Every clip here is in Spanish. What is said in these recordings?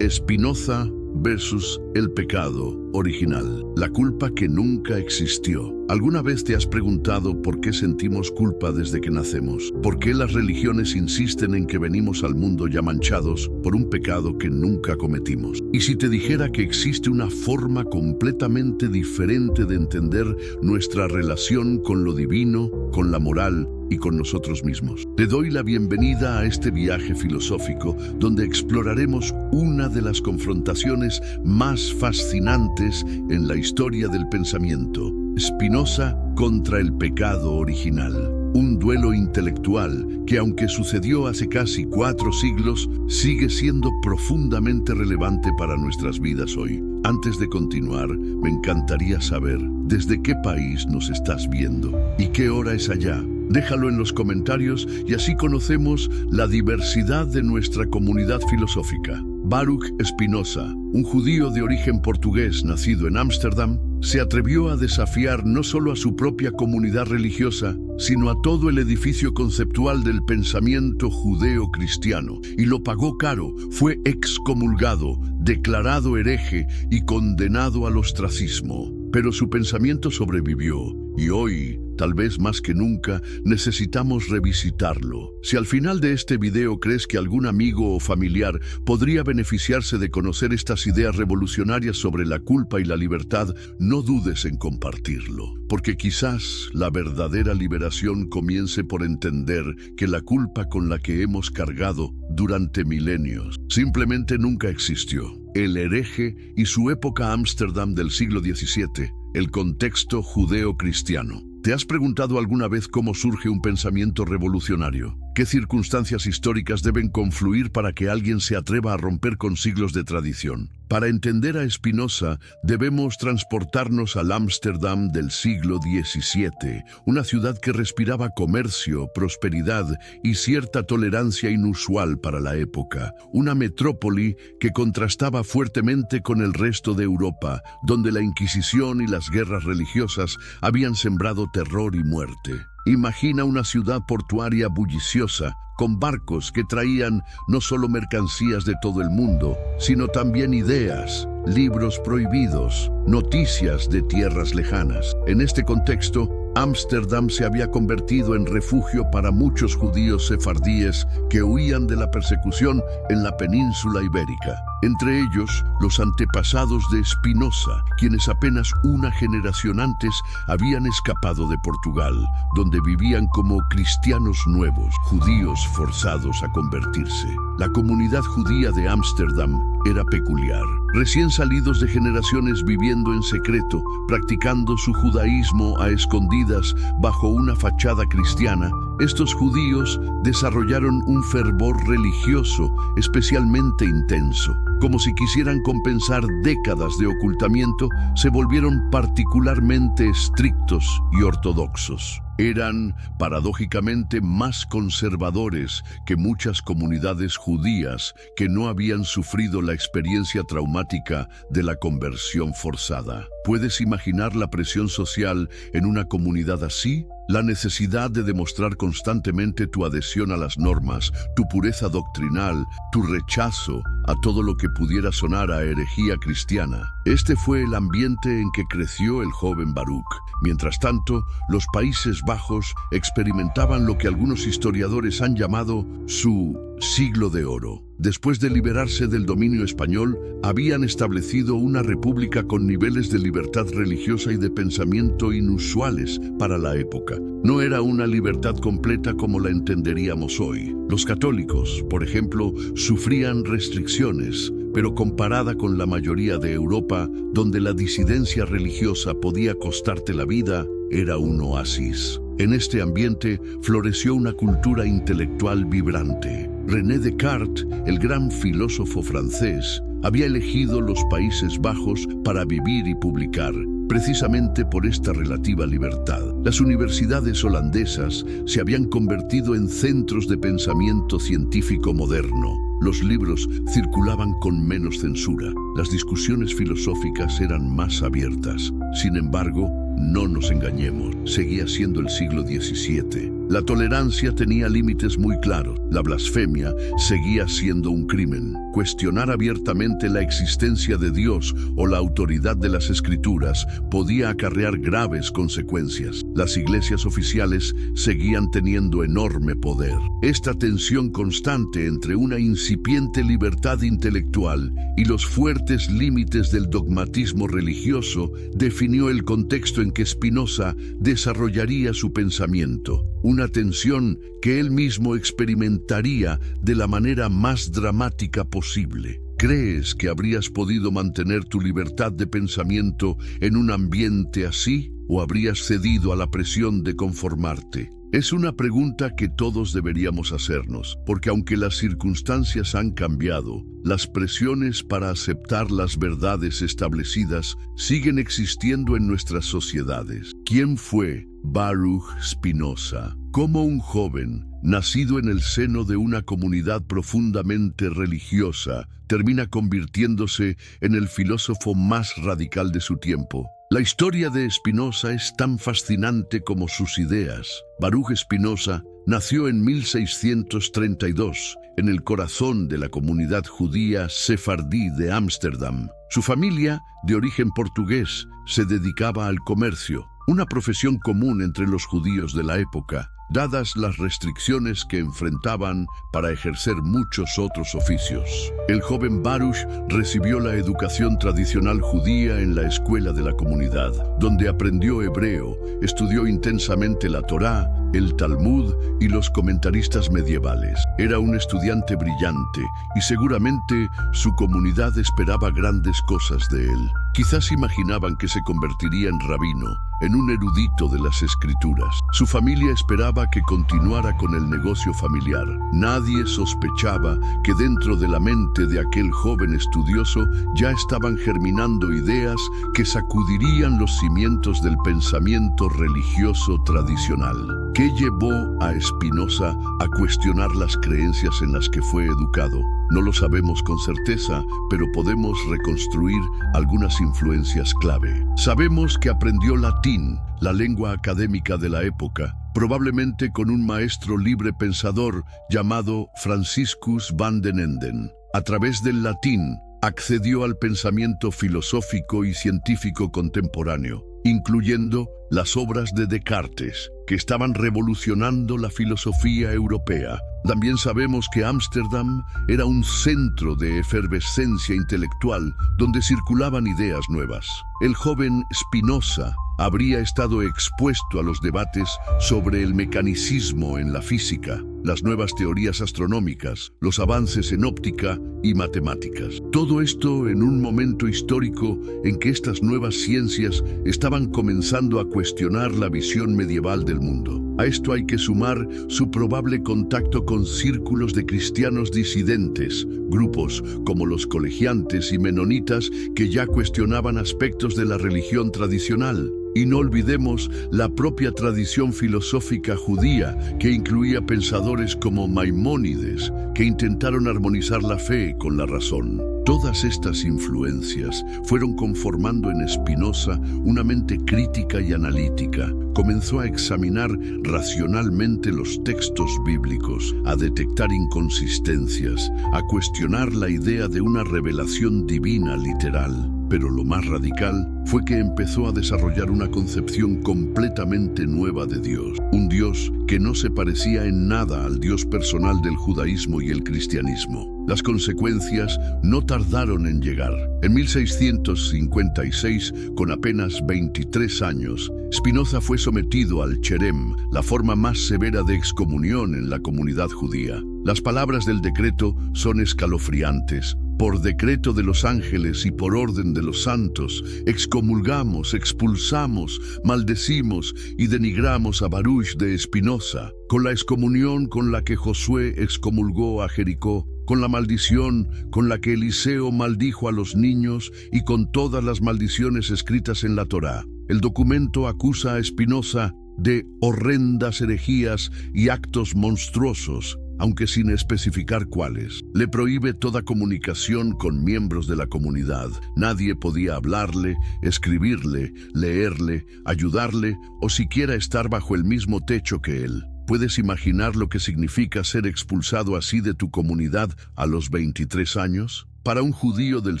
Spinoza versus el pecado original, la culpa que nunca existió. ¿Alguna vez te has preguntado por qué sentimos culpa desde que nacemos? ¿Por qué las religiones insisten en que venimos al mundo ya manchados por un pecado que nunca cometimos? Y si te dijera que existe una forma completamente diferente de entender nuestra relación con lo divino, con la moral y con nosotros mismos. Te doy la bienvenida a este viaje filosófico donde exploraremos una de las confrontaciones más fascinantes en la historia del pensamiento: Spinoza contra el pecado original. Un duelo intelectual que, aunque sucedió hace casi 4 siglos, sigue siendo profundamente relevante para nuestras vidas hoy. Antes de continuar, me encantaría saber desde qué país nos estás viendo y qué hora es allá. Déjalo en los comentarios y así conocemos la diversidad de nuestra comunidad filosófica. Baruch Spinoza, un judío de origen portugués nacido en Ámsterdam, se atrevió a desafiar no solo a su propia comunidad religiosa, sino a todo el edificio conceptual del pensamiento judeo-cristiano, y lo pagó caro. Fue excomulgado, declarado hereje y condenado al ostracismo. Pero su pensamiento sobrevivió, y hoy, tal vez más que nunca, necesitamos revisitarlo. Si al final de este video crees que algún amigo o familiar podría beneficiarse de conocer estas ideas revolucionarias sobre la culpa y la libertad, no dudes en compartirlo, porque quizás la verdadera liberación comience por entender que la culpa con la que hemos cargado durante milenios simplemente nunca existió. El hereje y su época Ámsterdam del siglo XVII, el contexto judeo-cristiano. ¿Te has preguntado alguna vez cómo surge un pensamiento revolucionario? ¿Qué circunstancias históricas deben confluir para que alguien se atreva a romper con siglos de tradición? Para entender a Spinoza, debemos transportarnos al Ámsterdam del siglo XVII, una ciudad que respiraba comercio, prosperidad y cierta tolerancia inusual para la época. Una metrópoli que contrastaba fuertemente con el resto de Europa, donde la Inquisición y las guerras religiosas habían sembrado terror y muerte. Imagina una ciudad portuaria bulliciosa, con barcos que traían no solo mercancías de todo el mundo, sino también ideas, libros prohibidos, noticias de tierras lejanas. En este contexto, Ámsterdam se había convertido en refugio para muchos judíos sefardíes que huían de la persecución en la península ibérica. Entre ellos, los antepasados de Spinoza, quienes apenas una generación antes habían escapado de Portugal, donde vivían como cristianos nuevos, judíos forzados a convertirse. La comunidad judía de Ámsterdam era peculiar. Recién salidos de generaciones viviendo en secreto, practicando su judaísmo a escondidas bajo una fachada cristiana, estos judíos desarrollaron un fervor religioso especialmente intenso. Como si quisieran compensar décadas de ocultamiento, se volvieron particularmente estrictos y ortodoxos. Eran, paradójicamente, más conservadores que muchas comunidades judías que no habían sufrido la experiencia traumática de la conversión forzada. ¿Puedes imaginar la presión social en una comunidad así? La necesidad de demostrar constantemente tu adhesión a las normas, tu pureza doctrinal, tu rechazo a todo lo que pudiera sonar a herejía cristiana. Este fue el ambiente en que creció el joven Baruch. Mientras tanto, los Países Bajos experimentaban lo que algunos historiadores han llamado su siglo de oro. Después de liberarse del dominio español, habían establecido una república con niveles de libertad religiosa y de pensamiento inusuales para la época. No era una libertad completa como la entenderíamos hoy. Los católicos, por ejemplo, sufrían restricciones, pero comparada con la mayoría de Europa, donde la disidencia religiosa podía costarte la vida, era un oasis. En este ambiente floreció una cultura intelectual vibrante. René Descartes, el gran filósofo francés, había elegido los Países Bajos para vivir y publicar, precisamente por esta relativa libertad. Las universidades holandesas se habían convertido en centros de pensamiento científico moderno. Los libros circulaban con menos censura. Las discusiones filosóficas eran más abiertas. Sin embargo, no nos engañemos, seguía siendo el siglo XVII. La tolerancia tenía límites muy claros. La blasfemia seguía siendo un crimen. Cuestionar abiertamente la existencia de Dios o la autoridad de las Escrituras podía acarrear graves consecuencias. Las iglesias oficiales seguían teniendo enorme poder. Esta tensión constante entre una incipiente libertad intelectual y los fuertes límites del dogmatismo religioso definió el contexto en que Spinoza desarrollaría su pensamiento, una tensión que él mismo experimentaría de la manera más dramática posible. ¿Crees que habrías podido mantener tu libertad de pensamiento en un ambiente así, o habrías cedido a la presión de conformarte? Es una pregunta que todos deberíamos hacernos, porque aunque las circunstancias han cambiado, las presiones para aceptar las verdades establecidas siguen existiendo en nuestras sociedades. ¿Quién fue Baruch Spinoza? Como un joven, nacido en el seno de una comunidad profundamente religiosa, termina convirtiéndose en el filósofo más radical de su tiempo. La historia de Spinoza es tan fascinante como sus ideas. Baruch Spinoza nació en 1632 en el corazón de la comunidad judía sefardí de Ámsterdam. Su familia, de origen portugués, se dedicaba al comercio, una profesión común entre los judíos de la época, dadas las restricciones que enfrentaban para ejercer muchos otros oficios. El joven Baruch recibió la educación tradicional judía en la escuela de la comunidad, donde aprendió hebreo, estudió intensamente la Torá, el Talmud y los comentaristas medievales. Era un estudiante brillante y seguramente su comunidad esperaba grandes cosas de él. Quizás imaginaban que se convertiría en rabino, en un erudito de las Escrituras. Su familia esperaba que continuara con el negocio familiar. Nadie sospechaba que dentro de la mente de aquel joven estudioso ya estaban germinando ideas que sacudirían los cimientos del pensamiento religioso tradicional. ¿Qué llevó a Spinoza a cuestionar las creencias en las que fue educado? No lo sabemos con certeza, pero podemos reconstruir algunas influencias clave. Sabemos que aprendió latín, la lengua académica de la época, probablemente con un maestro libre pensador llamado Franciscus van den Enden. A través del latín, accedió al pensamiento filosófico y científico contemporáneo, incluyendo las obras de Descartes, que estaban revolucionando la filosofía europea. También sabemos que Ámsterdam era un centro de efervescencia intelectual donde circulaban ideas nuevas. El joven Spinoza habría estado expuesto a los debates sobre el mecanicismo en la física, las nuevas teorías astronómicas, los avances en óptica y matemáticas. Todo esto en un momento histórico en que estas nuevas ciencias estaban comenzando a cuestionar la visión medieval del mundo. A esto hay que sumar su probable contacto con círculos de cristianos disidentes, grupos como los colegiantes y menonitas que ya cuestionaban aspectos de la religión tradicional. Y no olvidemos la propia tradición filosófica judía, que incluía pensadores como Maimónides, que intentaron armonizar la fe con la razón. Todas estas influencias fueron conformando en Spinoza una mente crítica y analítica. Comenzó a examinar racionalmente los textos bíblicos, a detectar inconsistencias, a cuestionar la idea de una revelación divina literal. Pero lo más radical fue que empezó a desarrollar una concepción completamente nueva de Dios. Un Dios que no se parecía en nada al Dios personal del judaísmo y el cristianismo. Las consecuencias no tardaron en llegar. En 1656, con apenas 23 años, Spinoza fue sometido al cherem, la forma más severa de excomunión en la comunidad judía. Las palabras del decreto son escalofriantes. Por decreto de los ángeles y por orden de los santos, excomulgamos, expulsamos, maldecimos y denigramos a Baruch de Spinoza, con la excomunión con la que Josué excomulgó a Jericó, con la maldición con la que Eliseo maldijo a los niños y con todas las maldiciones escritas en la Torá. El documento acusa a Spinoza de horrendas herejías y actos monstruosos, aunque sin especificar cuáles. Le prohíbe toda comunicación con miembros de la comunidad. Nadie podía hablarle, escribirle, leerle, ayudarle o siquiera estar bajo el mismo techo que él. ¿Puedes imaginar lo que significa ser expulsado así de tu comunidad a los 23 años? Para un judío del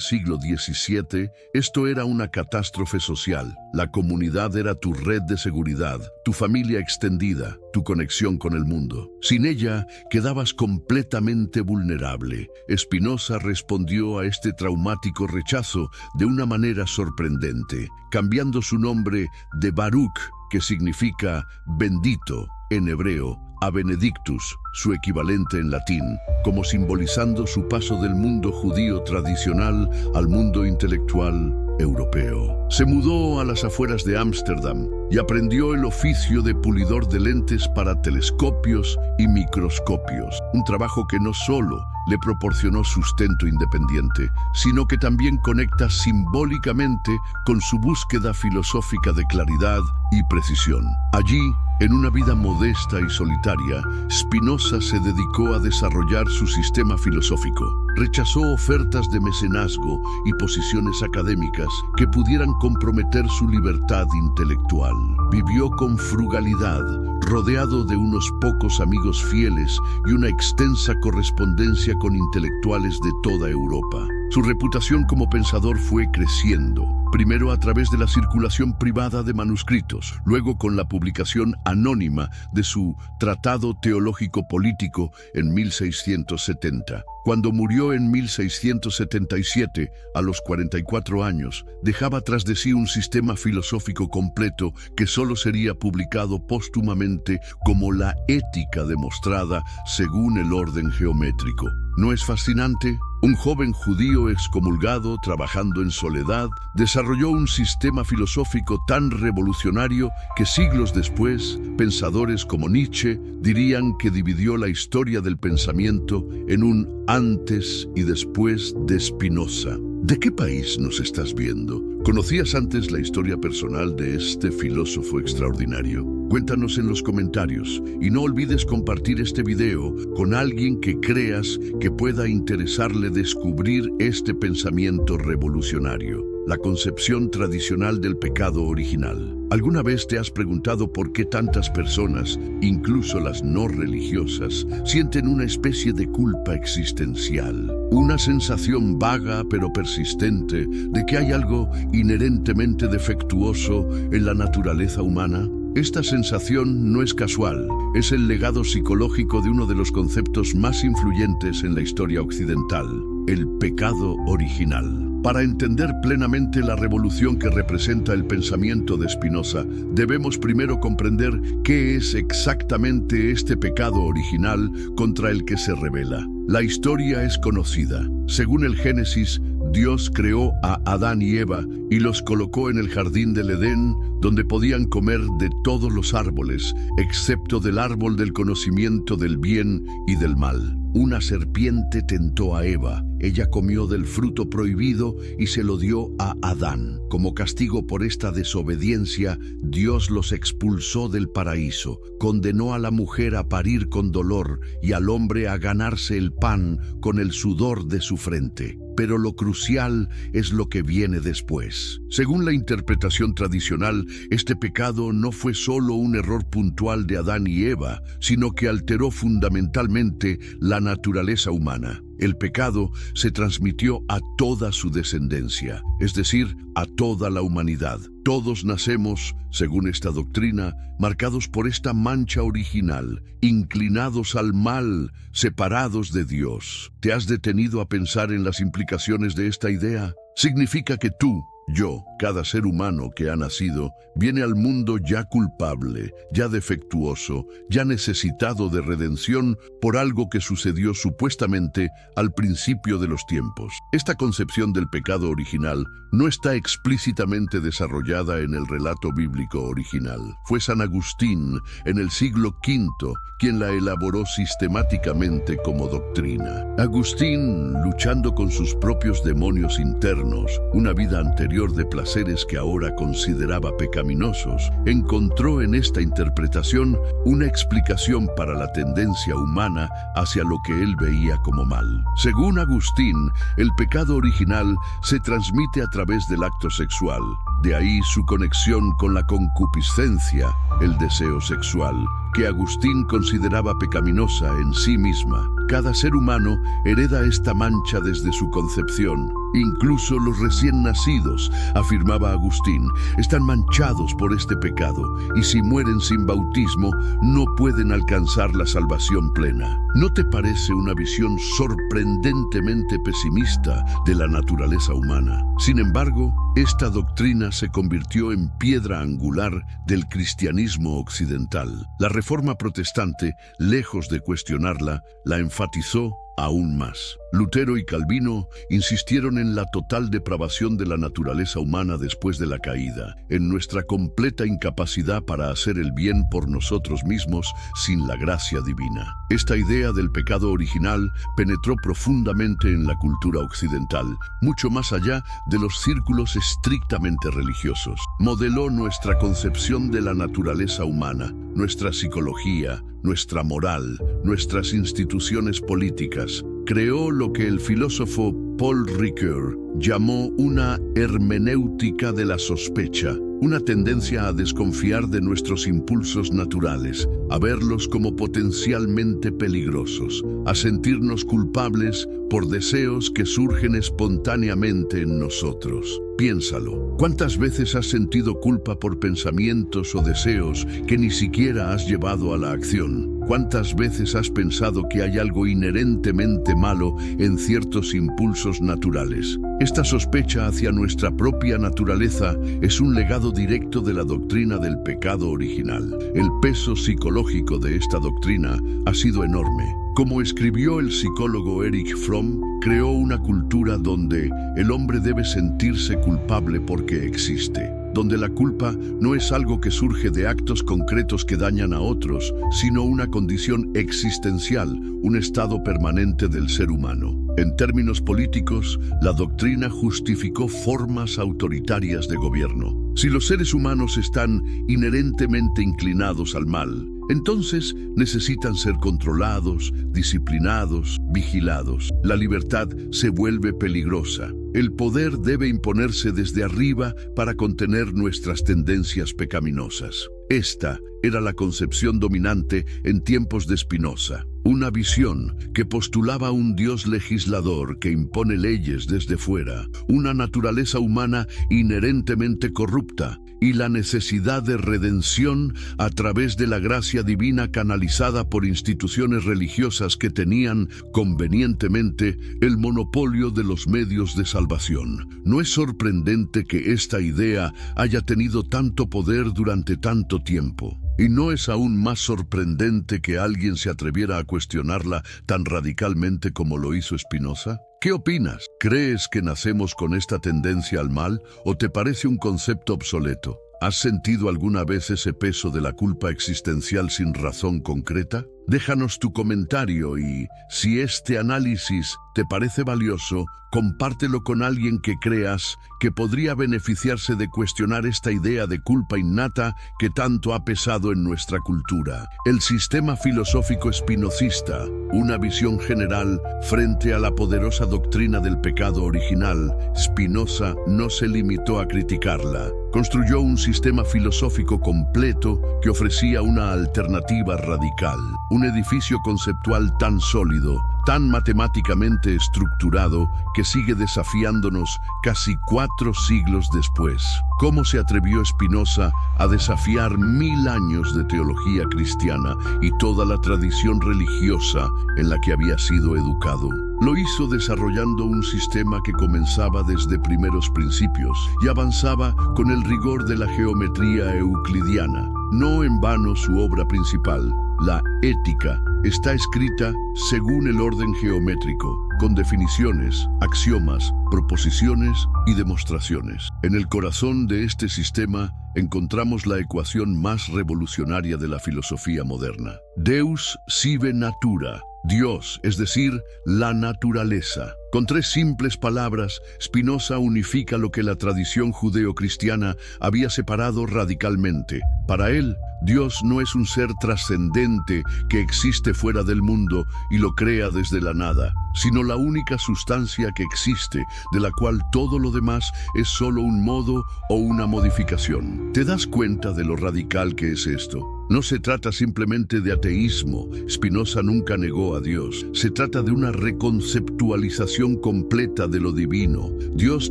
siglo XVII, esto era una catástrofe social. La comunidad era tu red de seguridad, tu familia extendida, tu conexión con el mundo. Sin ella, quedabas completamente vulnerable. Spinoza respondió a este traumático rechazo de una manera sorprendente, cambiando su nombre de Baruch, que significa bendito en hebreo, a Benedictus, su equivalente en latín, como simbolizando su paso del mundo judío tradicional al mundo intelectual europeo. Se mudó a las afueras de Ámsterdam y aprendió el oficio de pulidor de lentes para telescopios y microscopios, un trabajo que no solo le proporcionó sustento independiente, sino que también conecta simbólicamente con su búsqueda filosófica de claridad y precisión. Allí, en una vida modesta y solitaria, Spinoza se dedicó a desarrollar su sistema filosófico. Rechazó ofertas de mecenazgo y posiciones académicas que pudieran comprometer su libertad intelectual. Vivió con frugalidad, rodeado de unos pocos amigos fieles y una extensa correspondencia con intelectuales de toda Europa. Su reputación como pensador fue creciendo, primero a través de la circulación privada de manuscritos, luego con la publicación anónima de su Tratado Teológico Político en 1670. Cuando murió en 1677, a los 44 años, dejaba tras de sí un sistema filosófico completo que solo sería publicado póstumamente como la ética demostrada según el orden geométrico. ¿No es fascinante? Un joven judío excomulgado, trabajando en soledad, desarrolló un sistema filosófico tan revolucionario que siglos después, pensadores como Nietzsche dirían que dividió la historia del pensamiento en un antes y después de Spinoza. ¿De qué país nos estás viendo? ¿Conocías antes la historia personal de este filósofo extraordinario? Cuéntanos en los comentarios y no olvides compartir este video con alguien que creas que pueda interesarle descubrir este pensamiento revolucionario, la concepción tradicional del pecado original. ¿Alguna vez te has preguntado por qué tantas personas, incluso las no religiosas, sienten una especie de culpa existencial? Una sensación vaga pero persistente de que hay algo inherentemente defectuoso en la naturaleza humana. Esta sensación no es casual, es el legado psicológico de uno de los conceptos más influyentes en la historia occidental, el pecado original. Para entender plenamente la revolución que representa el pensamiento de Spinoza, debemos primero comprender qué es exactamente este pecado original contra el que se revela. La historia es conocida. Según el Génesis, Dios creó a Adán y Eva y los colocó en el jardín del Edén, donde podían comer de todos los árboles, excepto del árbol del conocimiento del bien y del mal. Una serpiente tentó a Eva. Ella comió del fruto prohibido y se lo dio a Adán. Como castigo por esta desobediencia, Dios los expulsó del paraíso, condenó a la mujer a parir con dolor y al hombre a ganarse el pan con el sudor de su frente. Pero lo crucial es lo que viene después. Según la interpretación tradicional, este pecado no fue solo un error puntual de Adán y Eva, sino que alteró fundamentalmente la naturaleza humana. El pecado se transmitió a toda su descendencia, es decir, a toda la humanidad. Todos nacemos, según esta doctrina, marcados por esta mancha original, inclinados al mal, separados de Dios. ¿Te has detenido a pensar en las implicaciones de esta idea? Significa que tú, yo, cada ser humano que ha nacido, viene al mundo ya culpable, ya defectuoso, ya necesitado de redención por algo que sucedió supuestamente al principio de los tiempos. Esta concepción del pecado original no está explícitamente desarrollada en el relato bíblico original. Fue San Agustín, en el siglo V, quien la elaboró sistemáticamente como doctrina. Agustín, luchando con sus propios demonios internos, una vida anterior de placeres que ahora consideraba pecaminosos, encontró en esta interpretación una explicación para la tendencia humana hacia lo que él veía como mal. Según Agustín, el pecado original se transmite a través del acto sexual. De ahí su conexión con la concupiscencia, el deseo sexual, que Agustín consideraba pecaminosa en sí misma. Cada ser humano hereda esta mancha desde su concepción. Incluso los recién nacidos, afirmaba Agustín, están manchados por este pecado y si mueren sin bautismo no pueden alcanzar la salvación plena. ¿No te parece una visión sorprendentemente pesimista de la naturaleza humana? Sin embargo, esta doctrina se convirtió en piedra angular del cristianismo occidental. La Reforma protestante, lejos de cuestionarla, la enfatizó aún más. Lutero y Calvino insistieron en la total depravación de la naturaleza humana después de la caída, en nuestra completa incapacidad para hacer el bien por nosotros mismos sin la gracia divina. Esta idea del pecado original penetró profundamente en la cultura occidental, mucho más allá de los círculos estrictamente religiosos. Modeló nuestra concepción de la naturaleza humana, nuestra psicología, nuestra moral, nuestras instituciones políticas. Creó lo que el filósofo Paul Ricoeur llamó una hermenéutica de la sospecha, una tendencia a desconfiar de nuestros impulsos naturales, a verlos como potencialmente peligrosos, a sentirnos culpables por deseos que surgen espontáneamente en nosotros. Piénsalo, ¿cuántas veces has sentido culpa por pensamientos o deseos que ni siquiera has llevado a la acción? ¿Cuántas veces has pensado que hay algo inherentemente malo en ciertos impulsos naturales? Esta sospecha hacia nuestra propia naturaleza es un legado directo de la doctrina del pecado original. El peso psicológico de esta doctrina ha sido enorme. Como escribió el psicólogo Erich Fromm, creó una cultura donde el hombre debe sentirse culpable porque existe, donde la culpa no es algo que surge de actos concretos que dañan a otros, sino una condición existencial, un estado permanente del ser humano. En términos políticos, la doctrina justificó formas autoritarias de gobierno. Si los seres humanos están inherentemente inclinados al mal, entonces necesitan ser controlados, disciplinados, vigilados. La libertad se vuelve peligrosa. El poder debe imponerse desde arriba para contener nuestras tendencias pecaminosas. Esta era la concepción dominante en tiempos de Spinoza. Una visión que postulaba un Dios legislador que impone leyes desde fuera, una naturaleza humana inherentemente corrupta y la necesidad de redención a través de la gracia divina canalizada por instituciones religiosas que tenían convenientemente el monopolio de los medios de salvación. No es sorprendente que esta idea haya tenido tanto poder durante tanto tiempo. ¿Y no es aún más sorprendente que alguien se atreviera a cuestionarla tan radicalmente como lo hizo Spinoza? ¿Qué opinas? ¿Crees que nacemos con esta tendencia al mal o te parece un concepto obsoleto? ¿Has sentido alguna vez ese peso de la culpa existencial sin razón concreta? Déjanos tu comentario y, si este análisis te parece valioso, compártelo con alguien que creas que podría beneficiarse de cuestionar esta idea de culpa innata que tanto ha pesado en nuestra cultura. El sistema filosófico spinozista, una visión general frente a la poderosa doctrina del pecado original, Spinoza no se limitó a criticarla. Construyó un sistema filosófico completo que ofrecía una alternativa radical. Un edificio conceptual tan sólido, tan matemáticamente estructurado, que sigue desafiándonos casi 4 siglos después. ¿Cómo se atrevió Spinoza a desafiar 1000 años de teología cristiana y toda la tradición religiosa en la que había sido educado? Lo hizo desarrollando un sistema que comenzaba desde primeros principios y avanzaba con el rigor de la geometría euclidiana. No en vano su obra principal, la Ética, está escrita según el orden geométrico, con definiciones, axiomas, proposiciones y demostraciones. En el corazón de este sistema encontramos la ecuación más revolucionaria de la filosofía moderna. Deus sive natura. Dios, es decir, la naturaleza. Con 3 simples palabras, Spinoza unifica lo que la tradición judeo-cristiana había separado radicalmente. Para él, Dios no es un ser trascendente que existe fuera del mundo y lo crea desde la nada, sino la única sustancia que existe, de la cual todo lo demás es solo un modo o una modificación. ¿Te das cuenta de lo radical que es esto? No se trata simplemente de ateísmo. Spinoza nunca negó a Dios. Se trata de una reconceptualización completa de lo divino. Dios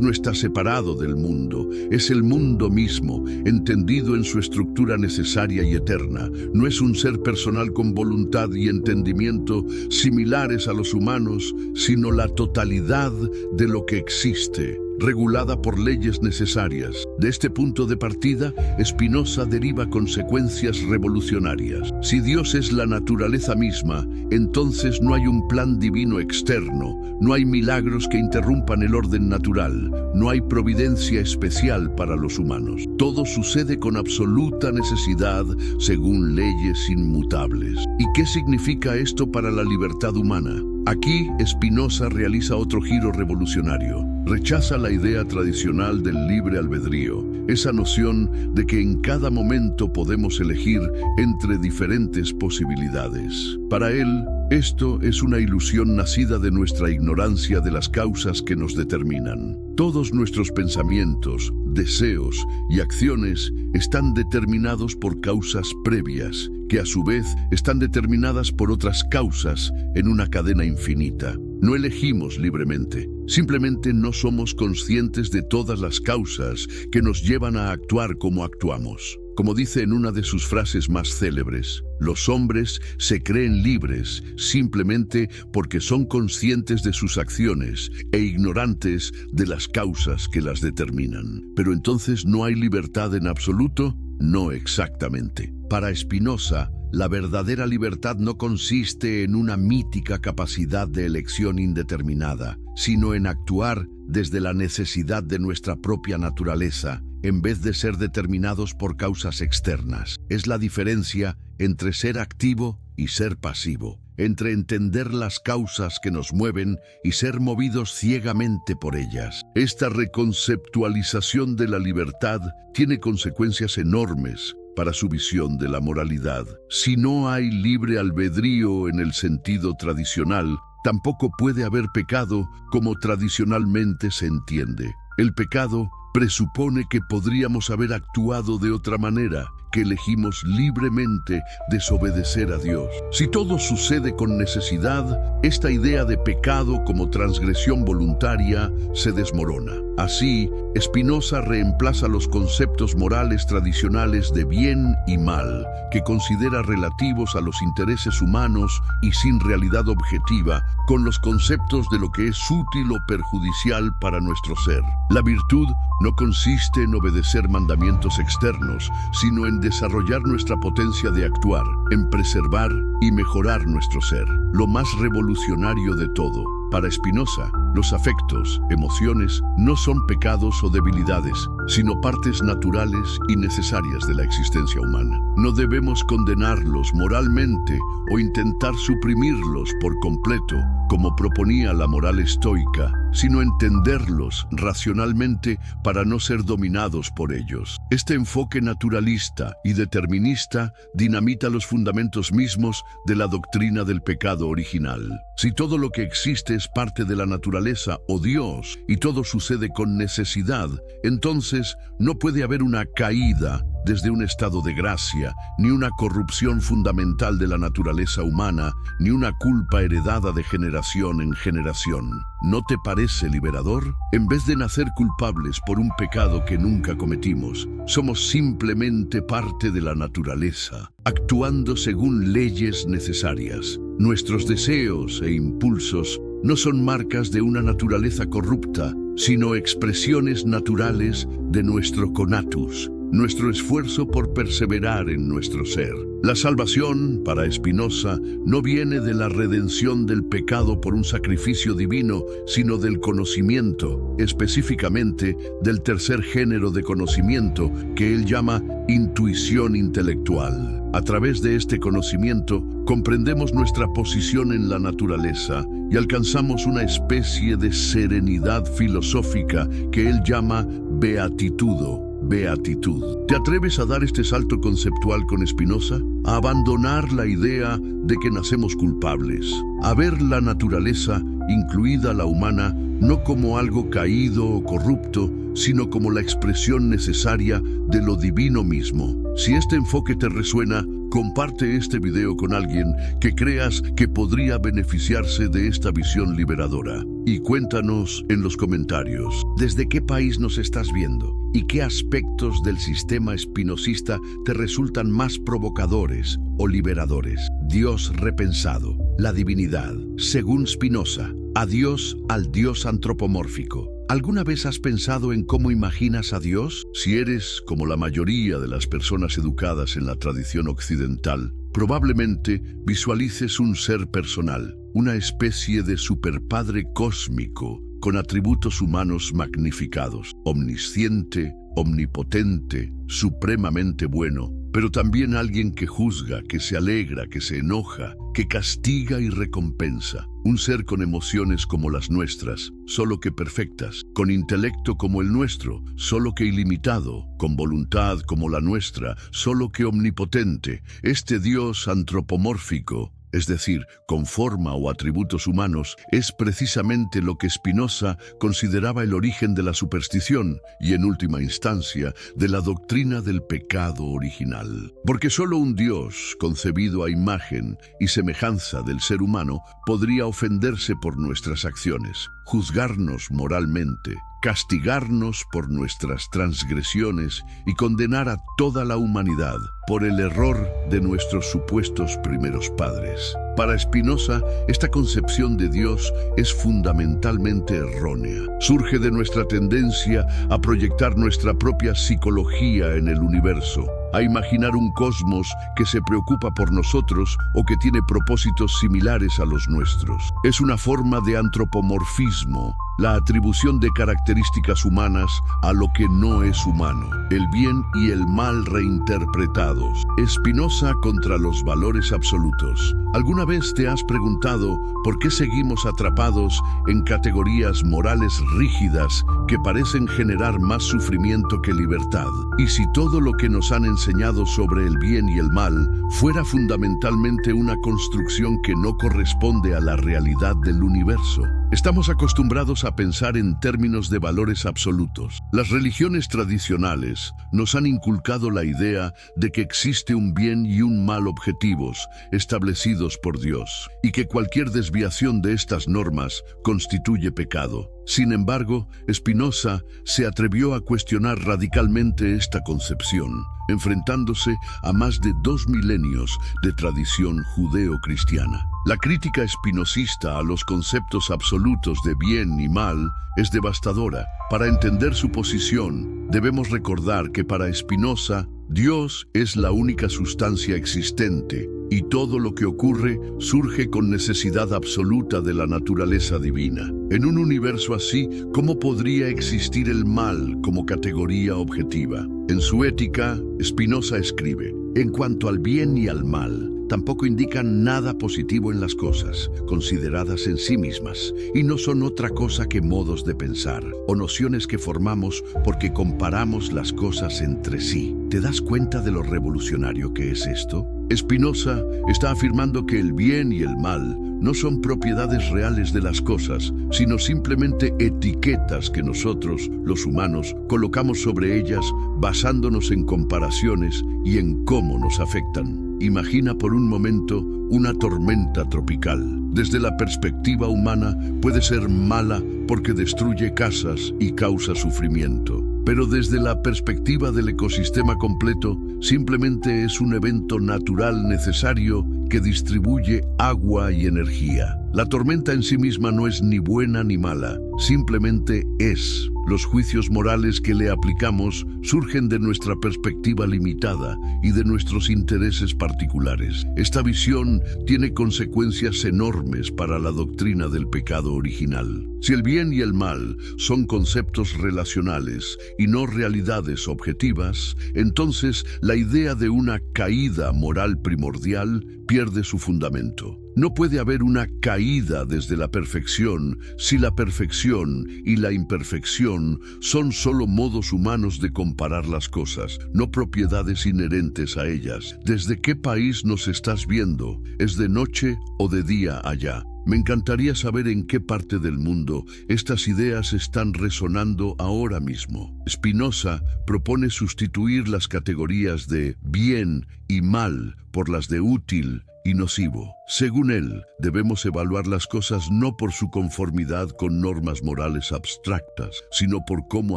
no está separado del mundo. Es el mundo mismo, entendido en su estructura necesaria y eterna. No es un ser personal con voluntad y entendimiento similares a los humanos, sino la totalidad de lo que existe, regulada por leyes necesarias. De este punto de partida, Spinoza deriva consecuencias revolucionarias. Si Dios es la naturaleza misma, entonces no hay un plan divino externo, no hay milagros que interrumpan el orden natural, no hay providencia especial para los humanos. Todo sucede con absoluta necesidad, según leyes inmutables. ¿Y qué significa esto para la libertad humana? Aquí, Spinoza realiza otro giro revolucionario. Rechaza la idea tradicional del libre albedrío, esa noción de que en cada momento podemos elegir entre diferentes posibilidades. Para él, esto es una ilusión nacida de nuestra ignorancia de las causas que nos determinan. Todos nuestros pensamientos, deseos y acciones están determinados por causas previas, que a su vez están determinadas por otras causas en una cadena infinita. No elegimos libremente, simplemente no somos conscientes de todas las causas que nos llevan a actuar como actuamos. Como dice en una de sus frases más célebres, los hombres se creen libres simplemente porque son conscientes de sus acciones e ignorantes de las causas que las determinan. Pero entonces, ¿no hay libertad en absoluto? No exactamente. Para Spinoza, la verdadera libertad no consiste en una mítica capacidad de elección indeterminada, sino en actuar desde la necesidad de nuestra propia naturaleza, en vez de ser determinados por causas externas. Es la diferencia entre ser activo y ser pasivo, entre entender las causas que nos mueven y ser movidos ciegamente por ellas. Esta reconceptualización de la libertad tiene consecuencias enormes para su visión de la moralidad. Si no hay libre albedrío en el sentido tradicional, tampoco puede haber pecado como tradicionalmente se entiende. El pecado presupone que podríamos haber actuado de otra manera, que elegimos libremente desobedecer a Dios. Si todo sucede con necesidad, esta idea de pecado como transgresión voluntaria se desmorona. Así, Spinoza reemplaza los conceptos morales tradicionales de bien y mal, que considera relativos a los intereses humanos y sin realidad objetiva, con los conceptos de lo que es útil o perjudicial para nuestro ser. La virtud no consiste en obedecer mandamientos externos, sino en desarrollar nuestra potencia de actuar, en preservar y mejorar nuestro ser. Lo más revolucionario de todo, para Spinoza, los afectos, emociones, no son pecados o debilidades, sino partes naturales y necesarias de la existencia humana. No debemos condenarlos moralmente o intentar suprimirlos por completo, como proponía la moral estoica, sino entenderlos racionalmente para no ser dominados por ellos. Este enfoque naturalista y determinista dinamita los fundamentos mismos de la doctrina del pecado original. Si todo lo que existe es parte de la naturaleza o Dios y todo sucede con necesidad, entonces no puede haber una caída desde un estado de gracia, ni una corrupción fundamental de la naturaleza humana, ni una culpa heredada de generación en generación. ¿No te parece liberador? En vez de nacer culpables por un pecado que nunca cometimos, somos simplemente parte de la naturaleza, actuando según leyes necesarias. Nuestros deseos e impulsos no son marcas de una naturaleza corrupta, sino expresiones naturales de nuestro conatus, nuestro esfuerzo por perseverar en nuestro ser. La salvación, para Spinoza, no viene de la redención del pecado por un sacrificio divino, sino del conocimiento, específicamente del tercer género de conocimiento que él llama intuición intelectual. A través de este conocimiento, comprendemos nuestra posición en la naturaleza y alcanzamos una especie de serenidad filosófica que él llama beatitudo. Beatitud. ¿Te atreves a dar este salto conceptual con Spinoza? A abandonar la idea de que nacemos culpables, a ver la naturaleza, incluida la humana, no como algo caído o corrupto, sino como la expresión necesaria de lo divino mismo. Si este enfoque te resuena, comparte este video con alguien que creas que podría beneficiarse de esta visión liberadora. Y cuéntanos en los comentarios, ¿desde qué país nos estás viendo? ¿Y qué aspectos del sistema espinosista te resultan más provocadores o liberadores? Dios repensado, la divinidad, según Spinoza, adiós al Dios antropomórfico. ¿Alguna vez has pensado en cómo imaginas a Dios? Si eres como la mayoría de las personas educadas en la tradición occidental, probablemente visualices un ser personal, una especie de superpadre cósmico con atributos humanos magnificados, omnisciente, omnipotente, supremamente bueno, pero también alguien que juzga, que se alegra, que se enoja, que castiga y recompensa. Un ser con emociones como las nuestras, solo que perfectas, con intelecto como el nuestro, solo que ilimitado, con voluntad como la nuestra, solo que omnipotente. Este Dios antropomórfico, es decir, con forma o atributos humanos, es precisamente lo que Spinoza consideraba el origen de la superstición y, en última instancia, de la doctrina del pecado original. Porque solo un Dios, concebido a imagen y semejanza del ser humano, podría ofenderse por nuestras acciones, juzgarnos moralmente, castigarnos por nuestras transgresiones y condenar a toda la humanidad por el error de nuestros supuestos primeros padres. Para Spinoza, esta concepción de Dios es fundamentalmente errónea. Surge de nuestra tendencia a proyectar nuestra propia psicología en el universo, a imaginar un cosmos que se preocupa por nosotros o que tiene propósitos similares a los nuestros. Es una forma de antropomorfismo, la atribución de características humanas a lo que no es humano, el bien y el mal reinterpretados. Spinoza contra los valores absolutos. ¿Alguna vez te has preguntado por qué seguimos atrapados en categorías morales rígidas que parecen generar más sufrimiento que libertad? Y si todo lo que nos han enseñado sobre el bien y el mal fuera fundamentalmente una construcción que no corresponde a la realidad del universo. Estamos acostumbrados a pensar en términos de valores absolutos. Las religiones tradicionales nos han inculcado la idea de que existe un bien y un mal objetivos establecidos por Dios, y que cualquier desviación de estas normas constituye pecado. Sin embargo, Spinoza se atrevió a cuestionar radicalmente esta concepción, enfrentándose a más de 2 milenios de tradición judeo-cristiana. La crítica espinosista a los conceptos absolutos de bien y mal es devastadora. Para entender su posición, debemos recordar que para Spinoza, Dios es la única sustancia existente y todo lo que ocurre surge con necesidad absoluta de la naturaleza divina. En un universo así, ¿cómo podría existir el mal como categoría objetiva? En su Ética, Spinoza escribe: en cuanto al bien y al mal, tampoco indican nada positivo en las cosas, consideradas en sí mismas, y no son otra cosa que modos de pensar, o nociones que formamos porque comparamos las cosas entre sí. ¿Te das cuenta de lo revolucionario que es esto? Spinoza está afirmando que el bien y el mal no son propiedades reales de las cosas, sino simplemente etiquetas que nosotros, los humanos, colocamos sobre ellas basándonos en comparaciones y en cómo nos afectan. Imagina por un momento una tormenta tropical. Desde la perspectiva humana puede ser mala porque destruye casas y causa sufrimiento. Pero desde la perspectiva del ecosistema completo, simplemente es un evento natural necesario que distribuye agua y energía. La tormenta en sí misma no es ni buena ni mala, simplemente es. Los juicios morales que le aplicamos surgen de nuestra perspectiva limitada y de nuestros intereses particulares. Esta visión tiene consecuencias enormes para la doctrina del pecado original. Si el bien y el mal son conceptos relacionales y no realidades objetivas, entonces la idea de una caída moral primordial pierde su fundamento. No puede haber una caída desde la perfección si la perfección y la imperfección son solo modos humanos de comparar las cosas, no propiedades inherentes a ellas. ¿Desde qué país nos estás viendo? ¿Es de noche o de día allá? Me encantaría saber en qué parte del mundo estas ideas están resonando ahora mismo. Spinoza propone sustituir las categorías de bien y mal por las de útil y nocivo. Según él, debemos evaluar las cosas no por su conformidad con normas morales abstractas, sino por cómo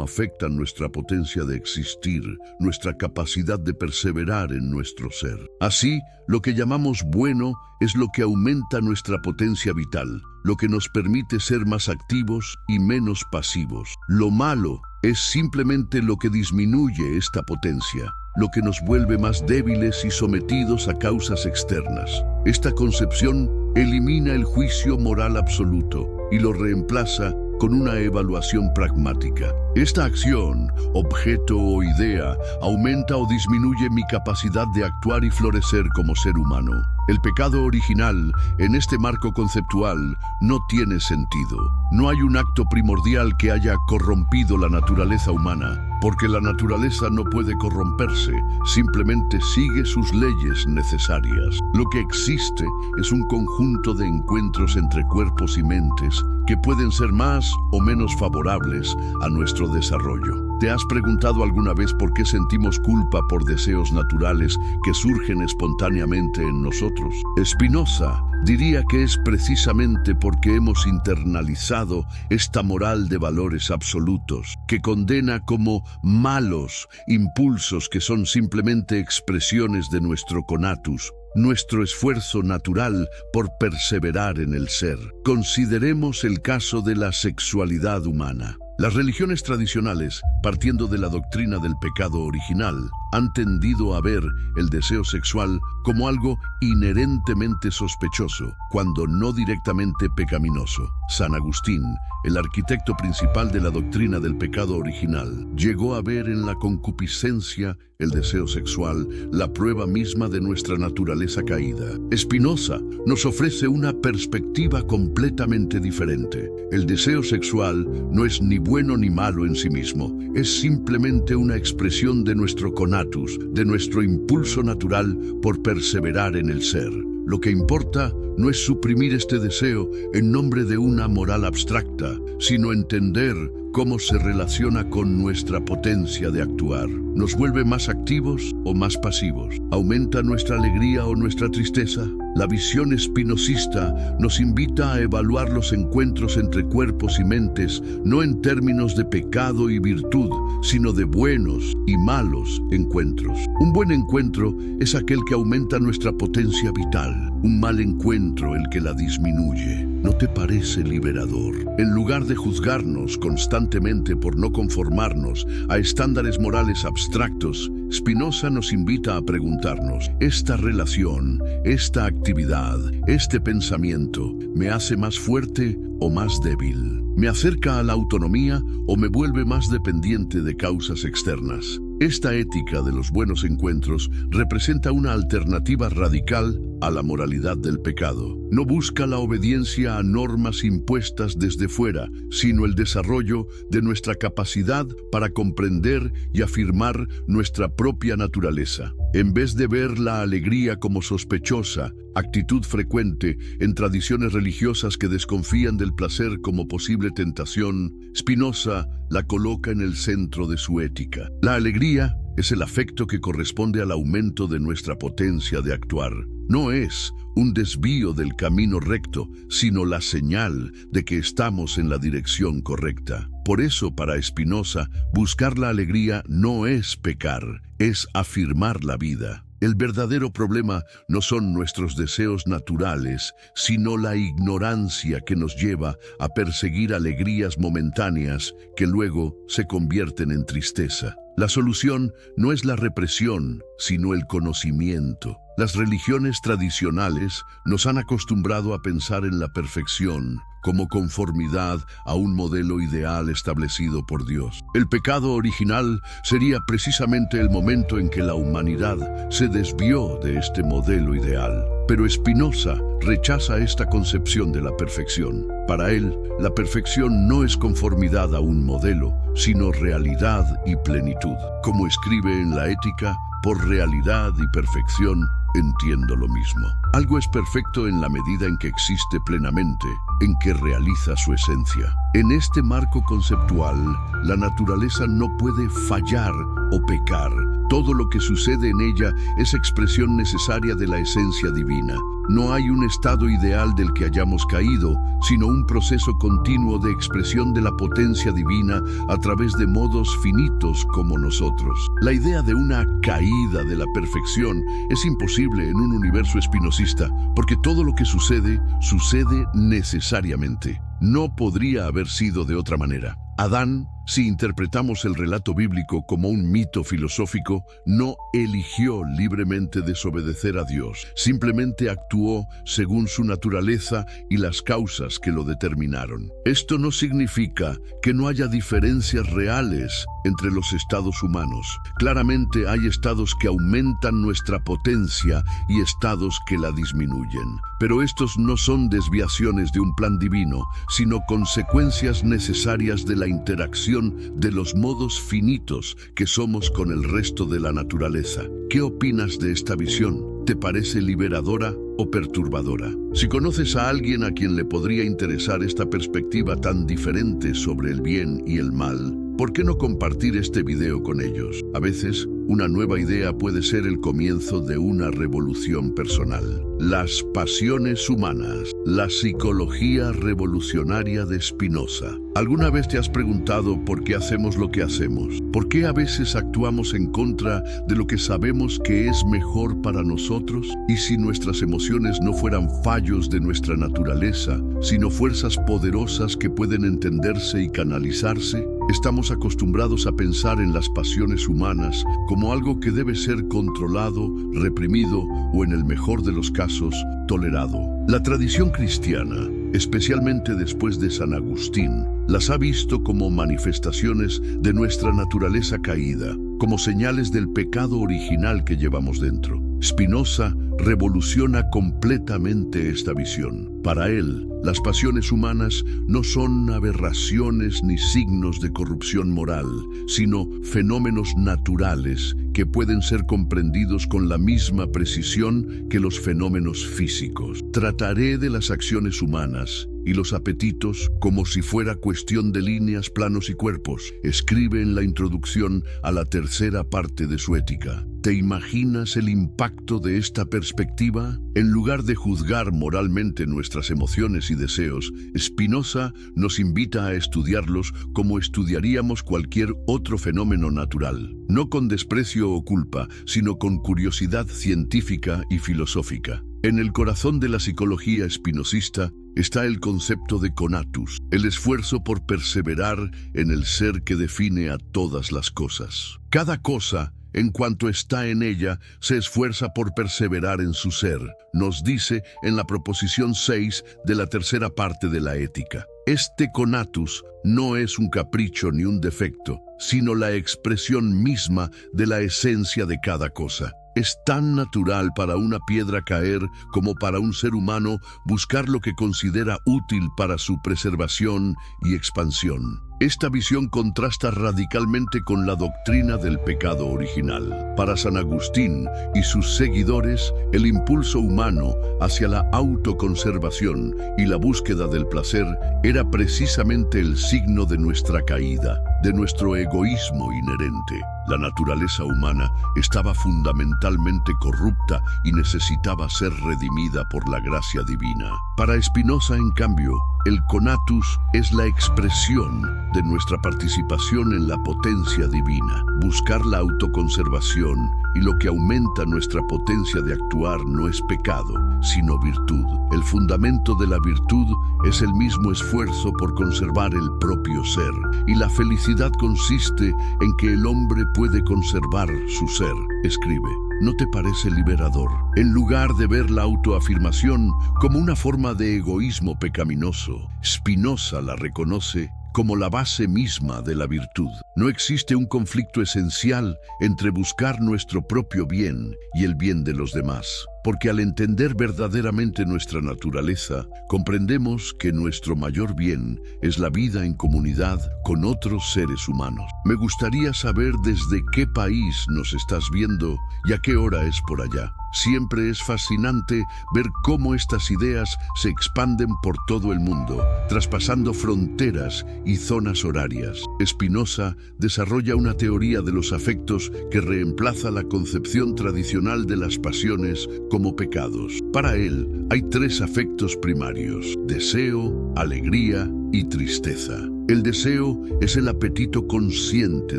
afectan nuestra potencia de existir, nuestra capacidad de perseverar en nuestro ser. Así, lo que llamamos bueno es lo que aumenta nuestra potencia vital, lo que nos permite ser más activos y menos pasivos. Lo malo es simplemente lo que disminuye esta potencia, lo que nos vuelve más débiles y sometidos a causas externas. Esta concepción elimina el juicio moral absoluto y lo reemplaza con una evaluación pragmática. Esta acción, objeto o idea, aumenta o disminuye mi capacidad de actuar y florecer como ser humano. El pecado original, en este marco conceptual, no tiene sentido. No hay un acto primordial que haya corrompido la naturaleza humana, porque la naturaleza no puede corromperse, simplemente sigue sus leyes necesarias. Lo que existe es un conjunto de encuentros entre cuerpos y mentes que pueden ser más o menos favorables a nuestro desarrollo. ¿Te has preguntado alguna vez por qué sentimos culpa por deseos naturales que surgen espontáneamente en nosotros? Spinoza diría que es precisamente porque hemos internalizado esta moral de valores absolutos, que condena como malos impulsos que son simplemente expresiones de nuestro conatus, nuestro esfuerzo natural por perseverar en el ser. Consideremos el caso de la sexualidad humana. Las religiones tradicionales, partiendo de la doctrina del pecado original, han tendido a ver el deseo sexual como algo inherentemente sospechoso, cuando no directamente pecaminoso. San Agustín, el arquitecto principal de la doctrina del pecado original, llegó a ver en la concupiscencia, el deseo sexual, la prueba misma de nuestra naturaleza caída. Spinoza nos ofrece una perspectiva completamente diferente. El deseo sexual no es ni bueno ni malo en sí mismo, es simplemente una expresión de nuestro conatus, de nuestro impulso natural por perseverar en el ser. Lo que importa no es suprimir este deseo en nombre de una moral abstracta, sino entender cómo se relaciona con nuestra potencia de actuar. ¿Nos vuelve más activos o más pasivos? ¿Aumenta nuestra alegría o nuestra tristeza? La visión espinosista nos invita a evaluar los encuentros entre cuerpos y mentes no en términos de pecado y virtud, sino de buenos y malos encuentros. Un buen encuentro es aquel que aumenta nuestra potencia vital, un mal encuentro el que la disminuye. ¿No te parece liberador? En lugar de juzgarnos constantemente por no conformarnos a estándares morales abstractos, Spinoza nos invita a preguntarnos: ¿esta relación, esta actividad, este pensamiento me hace más fuerte o más débil? ¿Me acerca a la autonomía o me vuelve más dependiente de causas externas? Esta ética de los buenos encuentros representa una alternativa radical a la moralidad del pecado. No busca la obediencia a normas impuestas desde fuera, sino el desarrollo de nuestra capacidad para comprender y afirmar nuestra propia naturaleza. En vez de ver la alegría como sospechosa, actitud frecuente en tradiciones religiosas que desconfían del placer como posible tentación, Spinoza la coloca en el centro de su ética. La alegría es el afecto que corresponde al aumento de nuestra potencia de actuar. No es un desvío del camino recto, sino la señal de que estamos en la dirección correcta. Por eso, para Spinoza, buscar la alegría no es pecar, es afirmar la vida. El verdadero problema no son nuestros deseos naturales, sino la ignorancia que nos lleva a perseguir alegrías momentáneas que luego se convierten en tristeza. La solución no es la represión, sino el conocimiento. Las religiones tradicionales nos han acostumbrado a pensar en la perfección como conformidad a un modelo ideal establecido por Dios. El pecado original sería precisamente el momento en que la humanidad se desvió de este modelo ideal. Pero Spinoza rechaza esta concepción de la perfección. Para él, la perfección no es conformidad a un modelo, sino realidad y plenitud. Como escribe en la Ética, por realidad y perfección, entiendo lo mismo. Algo es perfecto en la medida en que existe plenamente, en que realiza su esencia. En este marco conceptual, la naturaleza no puede fallar o pecar. Todo lo que sucede en ella es expresión necesaria de la esencia divina. No hay un estado ideal del que hayamos caído, sino un proceso continuo de expresión de la potencia divina a través de modos finitos como nosotros. La idea de una caída de la perfección es imposible en un universo espinosista, porque todo lo que sucede, sucede necesariamente. No podría haber sido de otra manera. Adán, si interpretamos el relato bíblico como un mito filosófico, no eligió libremente desobedecer a Dios. Simplemente actuó según su naturaleza y las causas que lo determinaron. Esto no significa que no haya diferencias reales entre los estados humanos. Claramente hay estados que aumentan nuestra potencia y estados que la disminuyen. Pero estos no son desviaciones de un plan divino, sino consecuencias necesarias de la interacción de los modos finitos que somos con el resto de la naturaleza. ¿Qué opinas de esta visión? ¿Te parece liberadora o perturbadora? Si conoces a alguien a quien le podría interesar esta perspectiva tan diferente sobre el bien y el mal, ¿por qué no compartir este video con ellos? A veces, una nueva idea puede ser el comienzo de una revolución personal. Las pasiones humanas, la psicología revolucionaria de Spinoza. ¿Alguna vez te has preguntado por qué hacemos lo que hacemos? ¿Por qué a veces actuamos en contra de lo que sabemos que es mejor para nosotros? ¿Y si nuestras emociones no fueran fallos de nuestra naturaleza, sino fuerzas poderosas que pueden entenderse y canalizarse? Estamos acostumbrados a pensar en las pasiones humanas como algo que debe ser controlado, reprimido o, en el mejor de los casos, tolerado. La tradición cristiana, especialmente después de San Agustín, las ha visto como manifestaciones de nuestra naturaleza caída, como señales del pecado original que llevamos dentro. Spinoza revoluciona completamente esta visión. Para él, las pasiones humanas no son aberraciones ni signos de corrupción moral, sino fenómenos naturales que pueden ser comprendidos con la misma precisión que los fenómenos físicos. Trataré de las acciones humanas y los apetitos como si fuera cuestión de líneas, planos y cuerpos, escribe en la introducción a la tercera parte de su Ética. ¿Te imaginas el impacto de esta perspectiva? En lugar de juzgar moralmente nuestras emociones y deseos, Spinoza nos invita a estudiarlos como estudiaríamos cualquier otro fenómeno natural, no con desprecio o culpa, sino con curiosidad científica y filosófica. En el corazón de la psicología espinosista está el concepto de conatus, el esfuerzo por perseverar en el ser que define a todas las cosas. Cada cosa, en cuanto está en ella, se esfuerza por perseverar en su ser, nos dice en la proposición 6 de la tercera parte de la Ética. Este conatus no es un capricho ni un defecto, sino la expresión misma de la esencia de cada cosa. Es tan natural para una piedra caer como para un ser humano buscar lo que considera útil para su preservación y expansión. Esta visión contrasta radicalmente con la doctrina del pecado original. Para San Agustín y sus seguidores, el impulso humano hacia la autoconservación y la búsqueda del placer era precisamente el signo de nuestra caída, de nuestro egoísmo inherente. La naturaleza humana estaba fundamentalmente corrupta y necesitaba ser redimida por la gracia divina. Para Spinoza, en cambio, el conatus es la expresión de nuestra participación en la potencia divina. Buscar la autoconservación y lo que aumenta nuestra potencia de actuar no es pecado, sino virtud. El fundamento de la virtud es el mismo esfuerzo por conservar el propio ser, y la felicidad consiste en que el hombre puede conservar su ser, escribe. ¿No te parece liberador? En lugar de ver la autoafirmación como una forma de egoísmo pecaminoso, Spinoza la reconoce como la base misma de la virtud. No existe un conflicto esencial entre buscar nuestro propio bien y el bien de los demás. porque al entender verdaderamente nuestra naturaleza, comprendemos que nuestro mayor bien es la vida en comunidad con otros seres humanos. Me gustaría saber desde qué país nos estás viendo y a qué hora es por allá. Siempre es fascinante ver cómo estas ideas se expanden por todo el mundo, traspasando fronteras y zonas horarias. Spinoza desarrolla una teoría de los afectos que reemplaza la concepción tradicional de las pasiones como pecados. Para él, hay tres afectos primarios: deseo, alegría y tristeza. El deseo es el apetito consciente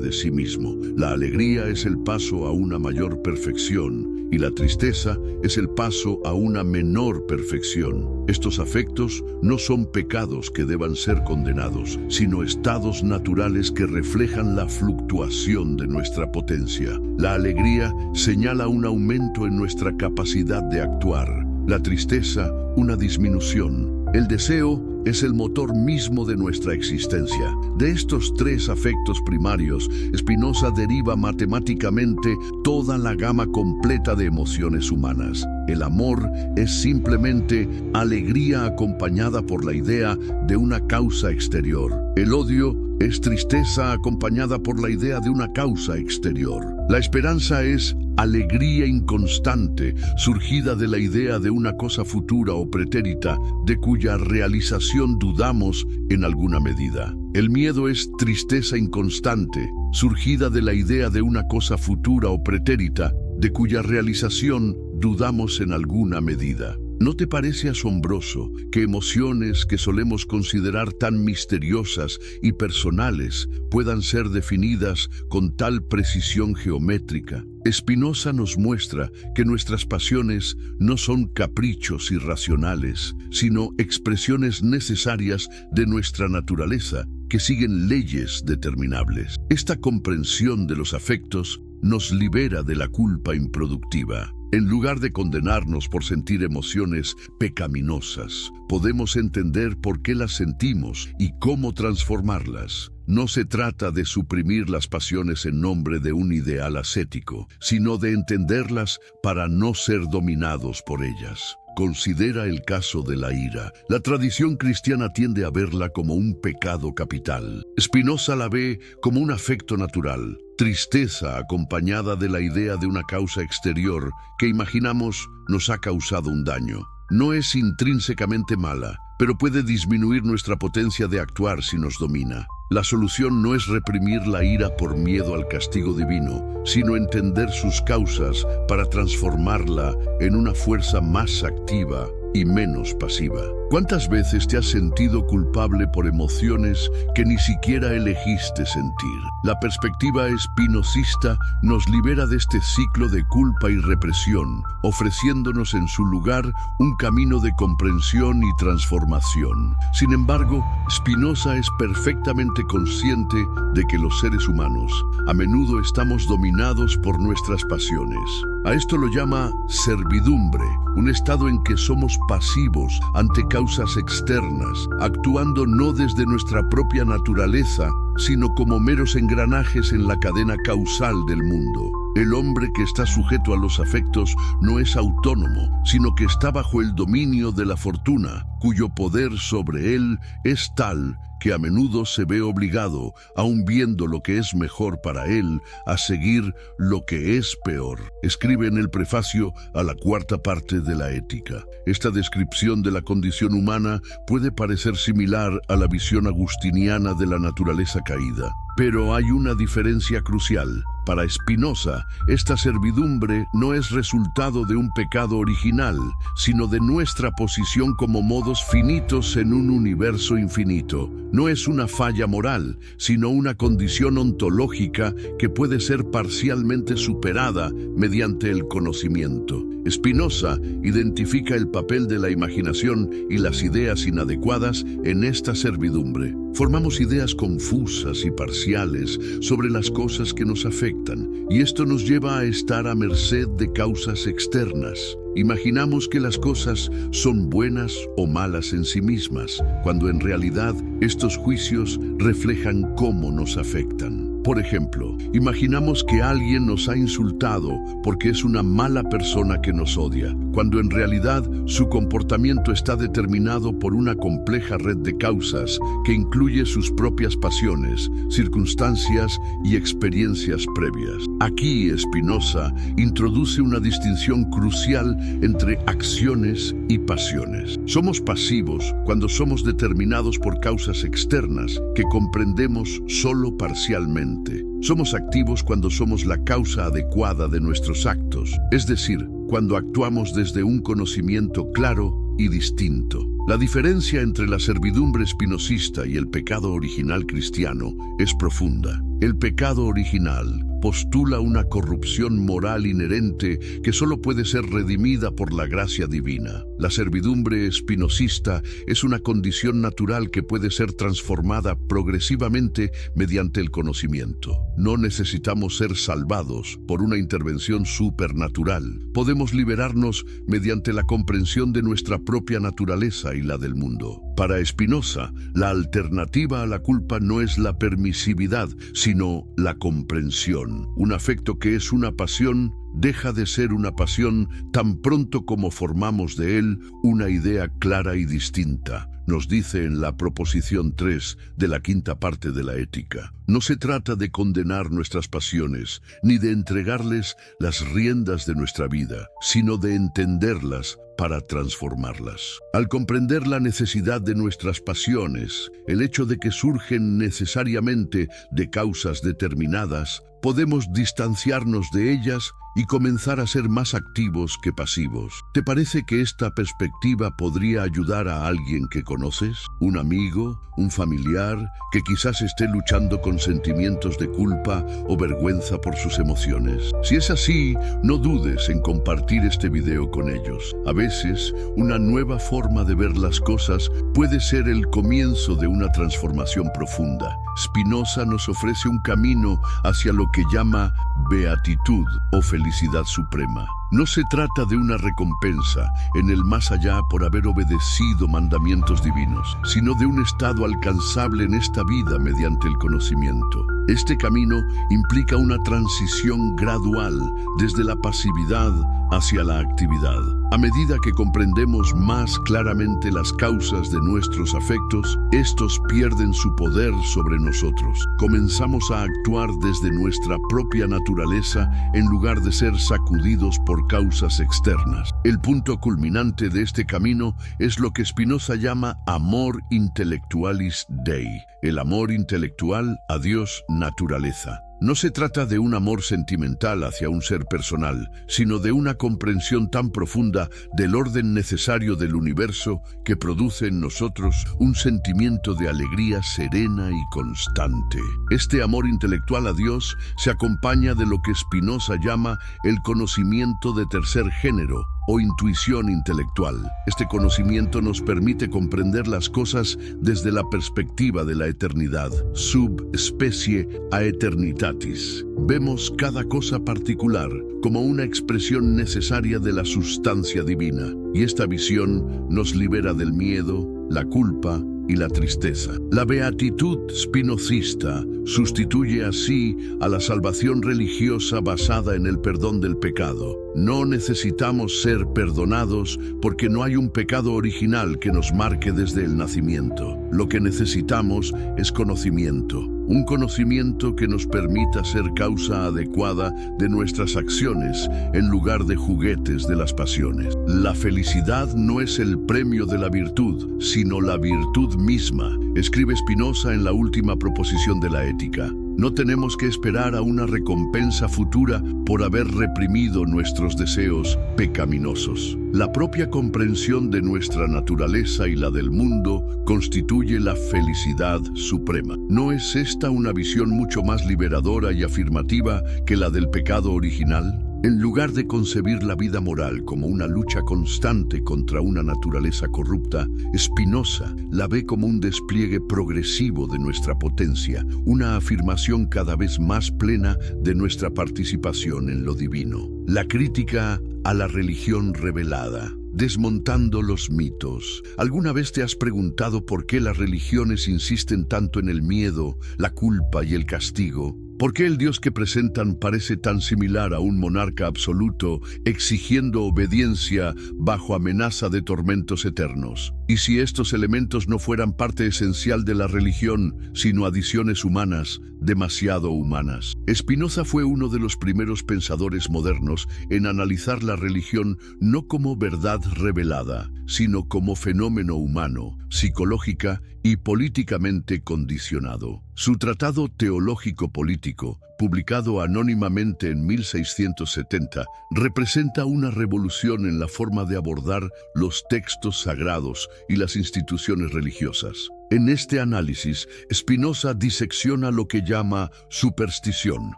de sí mismo. La alegría es el paso a una mayor perfección y la tristeza es el paso a una menor perfección. Estos afectos no son pecados que deban ser condenados, sino estados naturales que reflejan la fluctuación de nuestra potencia. La alegría señala un aumento en nuestra capacidad de actuar. La tristeza, una disminución. El deseo es el motor mismo de nuestra existencia. De estos tres afectos primarios, Spinoza deriva matemáticamente toda la gama completa de emociones humanas. El amor es simplemente alegría acompañada por la idea de una causa exterior. El odio es tristeza acompañada por la idea de una causa exterior. La esperanza es alegría inconstante, surgida de la idea de una cosa futura o pretérita, de cuya realización dudamos en alguna medida. El miedo es tristeza inconstante, surgida de la idea de una cosa futura o pretérita, de cuya realización dudamos en alguna medida. ¿No te parece asombroso que emociones que solemos considerar tan misteriosas y personales puedan ser definidas con tal precisión geométrica? Spinoza nos muestra que nuestras pasiones no son caprichos irracionales, sino expresiones necesarias de nuestra naturaleza que siguen leyes determinables. Esta comprensión de los afectos nos libera de la culpa improductiva. En lugar de condenarnos por sentir emociones pecaminosas, podemos entender por qué las sentimos y cómo transformarlas. No se trata de suprimir las pasiones en nombre de un ideal ascético, sino de entenderlas para no ser dominados por ellas. Considera el caso de la ira. La tradición cristiana tiende a verla como un pecado capital. Spinoza la ve como un afecto natural, tristeza acompañada de la idea de una causa exterior que imaginamos nos ha causado un daño. No es intrínsecamente mala, pero puede disminuir nuestra potencia de actuar si nos domina. La solución no es reprimir la ira por miedo al castigo divino, sino entender sus causas para transformarla en una fuerza más activa y menos pasiva. ¿Cuántas veces te has sentido culpable por emociones que ni siquiera elegiste sentir? La perspectiva spinozista nos libera de este ciclo de culpa y represión, ofreciéndonos en su lugar un camino de comprensión y transformación. Sin embargo, Spinoza es perfectamente consciente de que los seres humanos a menudo estamos dominados por nuestras pasiones. A esto lo llama servidumbre, un estado en que somos pasivos ante causas externas, actuando no desde nuestra propia naturaleza, sino como meros engranajes en la cadena causal del mundo. El hombre que está sujeto a los afectos no es autónomo, sino que está bajo el dominio de la fortuna, cuyo poder sobre él es tal que a menudo se ve obligado, aun viendo lo que es mejor para él, a seguir lo que es peor. Escribe en el prefacio a la cuarta parte de la Ética. Esta descripción de la condición humana puede parecer similar a la visión agustiniana de la naturaleza caída. Pero hay una diferencia crucial. Para Spinoza, esta servidumbre no es resultado de un pecado original, sino de nuestra posición como modos finitos en un universo infinito. No es una falla moral, sino una condición ontológica que puede ser parcialmente superada mediante el conocimiento. Spinoza identifica el papel de la imaginación y las ideas inadecuadas en esta servidumbre. Formamos ideas confusas y parciales sobre las cosas que nos afectan, y esto nos lleva a estar a merced de causas externas. Imaginamos que las cosas son buenas o malas en sí mismas, cuando en realidad estos juicios reflejan cómo nos afectan. Por ejemplo, imaginamos que alguien nos ha insultado porque es una mala persona que nos odia, cuando en realidad su comportamiento está determinado por una compleja red de causas que incluye sus propias pasiones, circunstancias y experiencias previas. Aquí Spinoza introduce una distinción crucial entre acciones y pasiones. Somos pasivos cuando somos determinados por causas externas que comprendemos solo parcialmente. Somos activos cuando somos la causa adecuada de nuestros actos, es decir, cuando actuamos desde un conocimiento claro y distinto. La diferencia entre la servidumbre espinosista y el pecado original cristiano es profunda. El pecado original postula una corrupción moral inherente que solo puede ser redimida por la gracia divina. La servidumbre espinosista es una condición natural que puede ser transformada progresivamente mediante el conocimiento. No necesitamos ser salvados por una intervención supernatural. Podemos liberarnos mediante la comprensión de nuestra propia naturaleza y la del mundo. Para Spinoza, la alternativa a la culpa no es la permisividad, sino la comprensión. Un afecto que es una pasión deja de ser una pasión tan pronto como formamos de él una idea clara y distinta. Nos dice en la proposición 3 de la quinta parte de la Ética. No se trata de condenar nuestras pasiones, ni de entregarles las riendas de nuestra vida, sino de entenderlas para transformarlas. Al comprender la necesidad de nuestras pasiones, el hecho de que surgen necesariamente de causas determinadas, podemos distanciarnos de ellas y comenzar a ser más activos que pasivos. ¿Te parece que esta perspectiva podría ayudar a alguien que conoces? ¿Un amigo? ¿Un familiar? Que quizás esté luchando con sentimientos de culpa o vergüenza por sus emociones. Si es así, no dudes en compartir este video con ellos. A veces, una nueva forma de ver las cosas puede ser el comienzo de una transformación profunda. Spinoza nos ofrece un camino hacia lo que llama beatitud o felicidad suprema. No se trata de una recompensa en el más allá por haber obedecido mandamientos divinos, sino de un estado alcanzable en esta vida mediante el conocimiento. Este camino implica una transición gradual desde la pasividad hacia la actividad. A medida que comprendemos más claramente las causas de nuestros afectos, estos pierden su poder sobre nosotros. Comenzamos a actuar desde nuestra propia naturaleza en lugar de ser sacudidos por causas externas. El punto culminante de este camino es lo que Spinoza llama amor intellectualis Dei, el amor intelectual a Dios naturaleza. No se trata de un amor sentimental hacia un ser personal, sino de una comprensión tan profunda del orden necesario del universo que produce en nosotros un sentimiento de alegría serena y constante. Este amor intelectual a Dios se acompaña de lo que Spinoza llama el conocimiento de tercer género, o intuición intelectual. Este conocimiento nos permite comprender las cosas desde la perspectiva de la eternidad, sub specie aeternitatis. Vemos cada cosa particular como una expresión necesaria de la sustancia divina, y esta visión nos libera del miedo, la culpa y la tristeza. La beatitud spinozista sustituye así a la salvación religiosa basada en el perdón del pecado. No necesitamos ser perdonados porque no hay un pecado original que nos marque desde el nacimiento. Lo que necesitamos es conocimiento. Un conocimiento que nos permita ser causa adecuada de nuestras acciones en lugar de juguetes de las pasiones. La felicidad no es el premio de la virtud, sino la virtud misma, escribe Spinoza en la última proposición de la Ética. No tenemos que esperar a una recompensa futura por haber reprimido nuestros deseos pecaminosos. La propia comprensión de nuestra naturaleza y la del mundo constituye la felicidad suprema. ¿No es esta una visión mucho más liberadora y afirmativa que la del pecado original? En lugar de concebir la vida moral como una lucha constante contra una naturaleza corrupta, Spinoza la ve como un despliegue progresivo de nuestra potencia, una afirmación cada vez más plena de nuestra participación en lo divino. La crítica a la religión revelada. Desmontando los mitos. ¿Alguna vez te has preguntado por qué las religiones insisten tanto en el miedo, la culpa y el castigo? ¿Por qué el Dios que presentan parece tan similar a un monarca absoluto, exigiendo obediencia bajo amenaza de tormentos eternos? ¿Y si estos elementos no fueran parte esencial de la religión, sino adiciones humanas, demasiado humanas? Spinoza fue uno de los primeros pensadores modernos en analizar la religión no como verdad revelada, sino como fenómeno humano, psicológica y políticamente condicionado. Su tratado teológico-político, publicado anónimamente en 1670, representa una revolución en la forma de abordar los textos sagrados y las instituciones religiosas. En este análisis, Spinoza disecciona lo que llama superstición,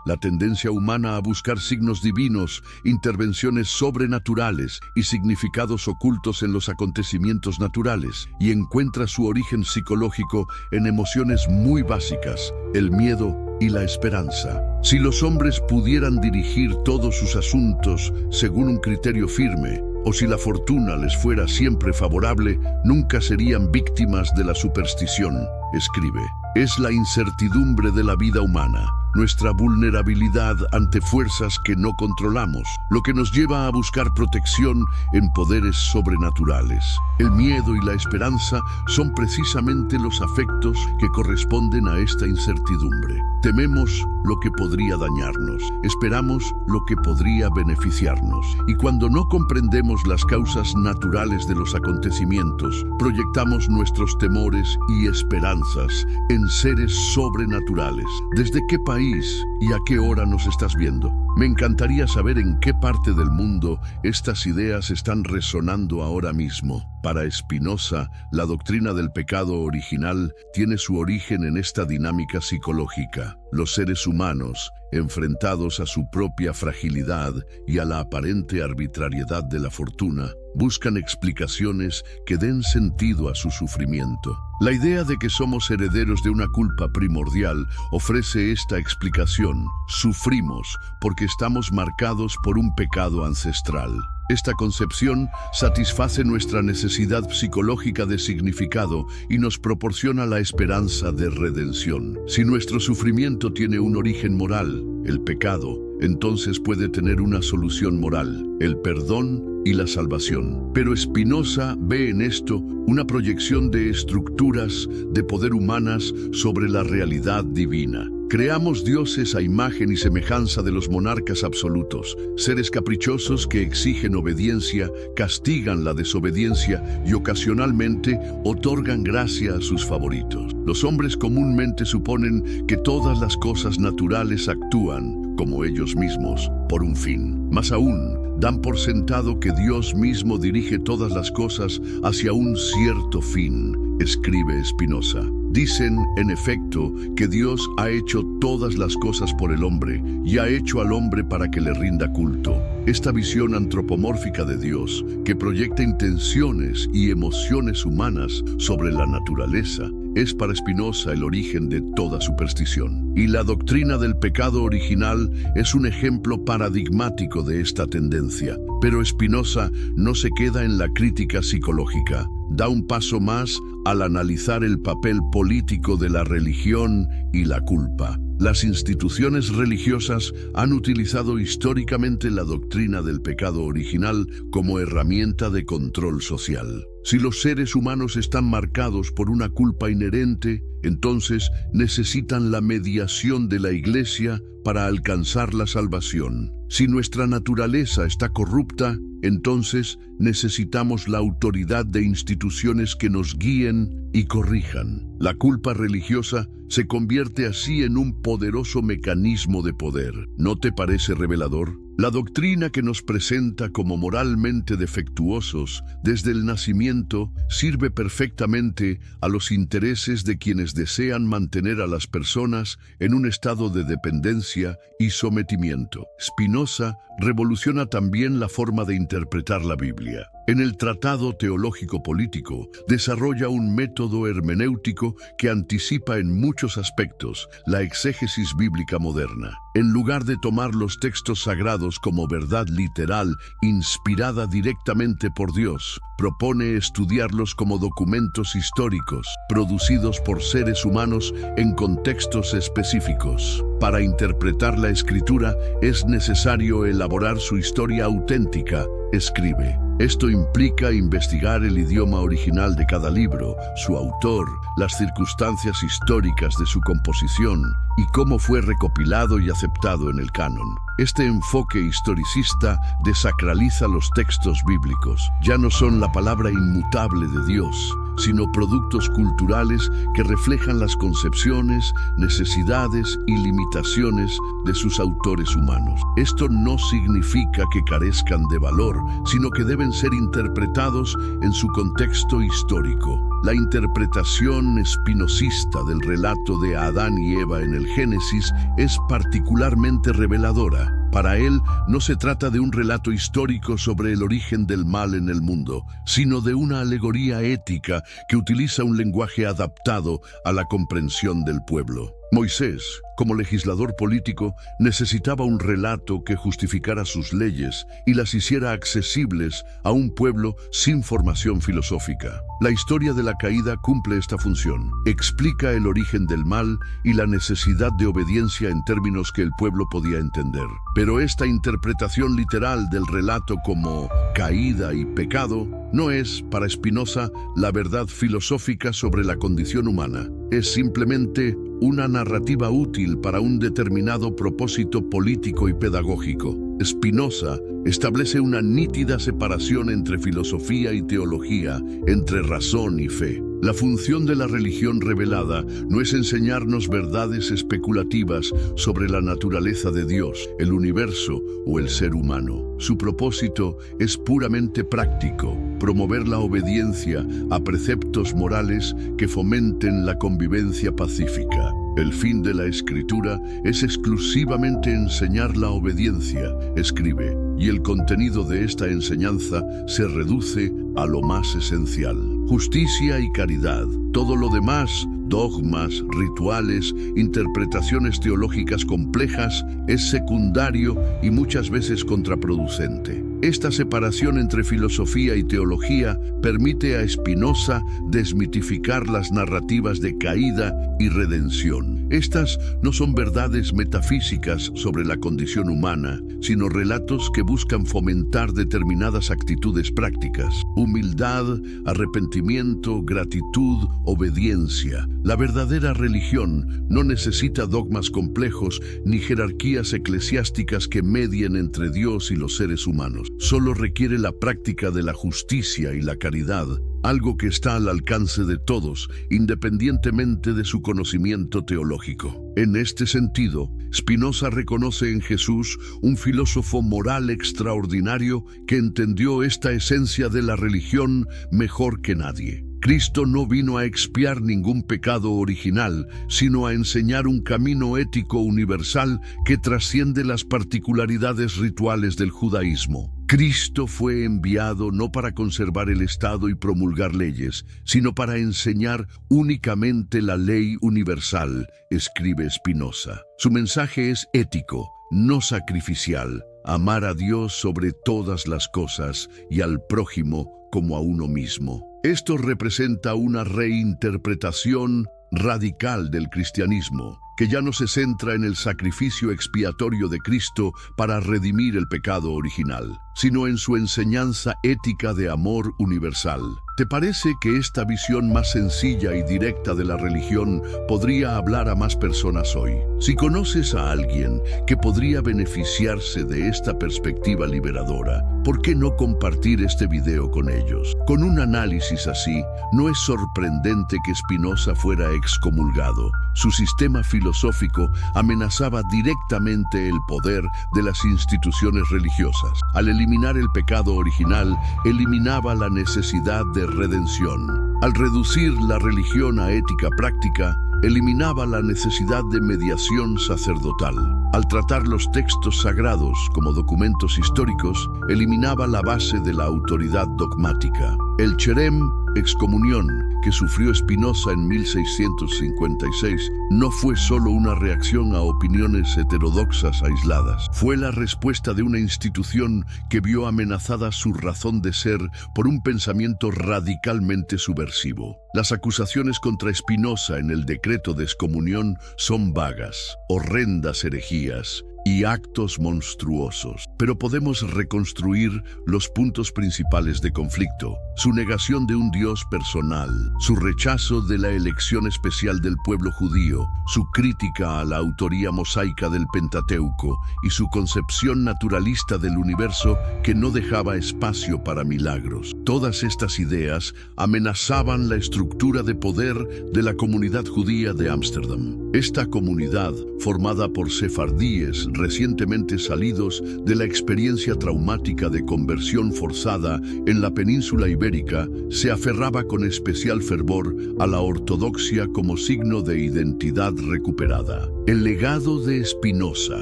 la tendencia humana a buscar signos divinos, intervenciones sobrenaturales y significados ocultos en los acontecimientos naturales, y encuentra su origen psicológico en emociones muy básicas, el miedo y la esperanza. Si los hombres pudieran dirigir todos sus asuntos según un criterio firme, o si la fortuna les fuera siempre favorable, nunca serían víctimas de la superstición, escribe. Es la incertidumbre de la vida humana, nuestra vulnerabilidad ante fuerzas que no controlamos, lo que nos lleva a buscar protección en poderes sobrenaturales. El miedo y la esperanza son precisamente los afectos que corresponden a esta incertidumbre. Tememos lo que podría dañarnos, esperamos lo que podría beneficiarnos, y cuando no comprendemos las causas naturales de los acontecimientos, proyectamos nuestros temores y esperanzas en seres sobrenaturales. ¿Desde qué país y a qué hora nos estás viendo? Me encantaría saber en qué parte del mundo estas ideas están resonando ahora mismo. Para Spinoza, la doctrina del pecado original tiene su origen en esta dinámica psicológica. Los seres humanos, enfrentados a su propia fragilidad y a la aparente arbitrariedad de la fortuna, buscan explicaciones que den sentido a su sufrimiento. La idea de que somos herederos de una culpa primordial ofrece esta explicación. Sufrimos porque estamos marcados por un pecado ancestral. Esta concepción satisface nuestra necesidad psicológica de significado y nos proporciona la esperanza de redención. Si nuestro sufrimiento tiene un origen moral, el pecado, entonces puede tener una solución moral, el perdón y la salvación. Pero Spinoza ve en esto una proyección de estructuras de poder humanas sobre la realidad divina. Creamos dioses a imagen y semejanza de los monarcas absolutos, seres caprichosos que exigen obediencia, castigan la desobediencia y ocasionalmente otorgan gracia a sus favoritos. Los hombres comúnmente suponen que todas las cosas naturales actúan, como ellos mismos, por un fin. Más aún, dan por sentado que Dios mismo dirige todas las cosas hacia un cierto fin, escribe Spinoza. Dicen, en efecto, que Dios ha hecho todas las cosas por el hombre y ha hecho al hombre para que le rinda culto. Esta visión antropomórfica de Dios, que proyecta intenciones y emociones humanas sobre la naturaleza, es para Spinoza el origen de toda superstición. Y la doctrina del pecado original es un ejemplo paradigmático de esta tendencia. Pero Spinoza no se queda en la crítica psicológica. Da un paso más al analizar el papel político de la religión y la culpa. Las instituciones religiosas han utilizado históricamente la doctrina del pecado original como herramienta de control social. Si los seres humanos están marcados por una culpa inherente, entonces necesitan la mediación de la Iglesia para alcanzar la salvación. Si nuestra naturaleza está corrupta, entonces necesitamos la autoridad de instituciones que nos guíen y corrijan. La culpa religiosa se convierte así en un poderoso mecanismo de poder. ¿No te parece revelador? La doctrina que nos presenta como moralmente defectuosos desde el nacimiento sirve perfectamente a los intereses de quienes desean mantener a las personas en un estado de dependencia y sometimiento. Spinoza revoluciona también la forma de interpretar la Biblia. En el Tratado Teológico Político desarrolla un método hermenéutico que anticipa en muchos aspectos la exégesis bíblica moderna. En lugar de tomar los textos sagrados como verdad literal, inspirada directamente por Dios, propone estudiarlos como documentos históricos, producidos por seres humanos en contextos específicos. Para interpretar la escritura es necesario elaborar su historia auténtica, escribe. Esto implica investigar el idioma original de cada libro, su autor, las circunstancias históricas de su composición y cómo fue recopilado y aceptado en el canon. Este enfoque historicista desacraliza los textos bíblicos. Ya no son la palabra inmutable de Dios, sino productos culturales que reflejan las concepciones, necesidades y limitaciones de sus autores humanos. Esto no significa que carezcan de valor, sino que deben ser interpretados en su contexto histórico. La interpretación espinosista del relato de Adán y Eva en el Génesis es particularmente reveladora. Para él, no se trata de un relato histórico sobre el origen del mal en el mundo, sino de una alegoría ética que utiliza un lenguaje adaptado a la comprensión del pueblo. Moisés, como legislador político, necesitaba un relato que justificara sus leyes y las hiciera accesibles a un pueblo sin formación filosófica. La historia de la caída cumple esta función. Explica el origen del mal y la necesidad de obediencia en términos que el pueblo podía entender. Pero esta interpretación literal del relato como caída y pecado no es, para Spinoza, la verdad filosófica sobre la condición humana. Es simplemente una narrativa útil para un determinado propósito político y pedagógico. Spinoza establece una nítida separación entre filosofía y teología, entre razón y fe. La función de la religión revelada no es enseñarnos verdades especulativas sobre la naturaleza de Dios, el universo o el ser humano. Su propósito es puramente práctico, promover la obediencia a preceptos morales que fomenten la convivencia pacífica. El fin de la escritura es exclusivamente enseñar la obediencia, escribe, y el contenido de esta enseñanza se reduce a lo más esencial: justicia y caridad. Todo lo demás, dogmas, rituales, interpretaciones teológicas complejas, es secundario y muchas veces contraproducente. Esta separación entre filosofía y teología permite a Spinoza desmitificar las narrativas de caída y redención. Estas no son verdades metafísicas sobre la condición humana, sino relatos que buscan fomentar determinadas actitudes prácticas: humildad, arrepentimiento, gratitud, obediencia. La verdadera religión no necesita dogmas complejos ni jerarquías eclesiásticas que medien entre Dios y los seres humanos. Solo requiere la práctica de la justicia y la caridad, algo que está al alcance de todos, independientemente de su conocimiento teológico. En este sentido, Spinoza reconoce en Jesús un filósofo moral extraordinario que entendió esta esencia de la religión mejor que nadie. Cristo no vino a expiar ningún pecado original, sino a enseñar un camino ético universal que trasciende las particularidades rituales del judaísmo. Cristo fue enviado no para conservar el Estado y promulgar leyes, sino para enseñar únicamente la ley universal, escribe Spinoza. Su mensaje es ético, no sacrificial: amar a Dios sobre todas las cosas y al prójimo como a uno mismo. Esto representa una reinterpretación radical del cristianismo, que ya no se centra en el sacrificio expiatorio de Cristo para redimir el pecado original, sino en su enseñanza ética de amor universal. ¿Te parece que esta visión más sencilla y directa de la religión podría hablar a más personas hoy? Si conoces a alguien que podría beneficiarse de esta perspectiva liberadora, ¿por qué no compartir este video con ellos? Con un análisis así, no es sorprendente que Spinoza fuera excomulgado. Su sistema filosófico amenazaba directamente el poder de las instituciones religiosas. Al eliminar el pecado original, eliminaba la necesidad de redención. Al reducir la religión a ética práctica, eliminaba la necesidad de mediación sacerdotal. Al tratar los textos sagrados como documentos históricos, eliminaba la base de la autoridad dogmática. El cherem, excomunión, que sufrió Spinoza en 1656 no fue solo una reacción a opiniones heterodoxas aisladas. Fue la respuesta de una institución que vio amenazada su razón de ser por un pensamiento radicalmente subversivo. Las acusaciones contra Spinoza en el decreto de excomunión son vagas, horrendas herejías y actos monstruosos, pero podemos reconstruir los puntos principales de conflicto: su negación de un Dios personal, su rechazo de la elección especial del pueblo judío, su crítica a la autoría mosaica del Pentateuco y su concepción naturalista del universo que no dejaba espacio para milagros. Todas estas ideas amenazaban la estructura de poder de la comunidad judía de Ámsterdam. Esta comunidad, formada por sefardíes recientemente salidos de la experiencia traumática de conversión forzada en la península ibérica, se aferraba con especial fervor a la ortodoxia como signo de identidad recuperada. El legado de Spinoza,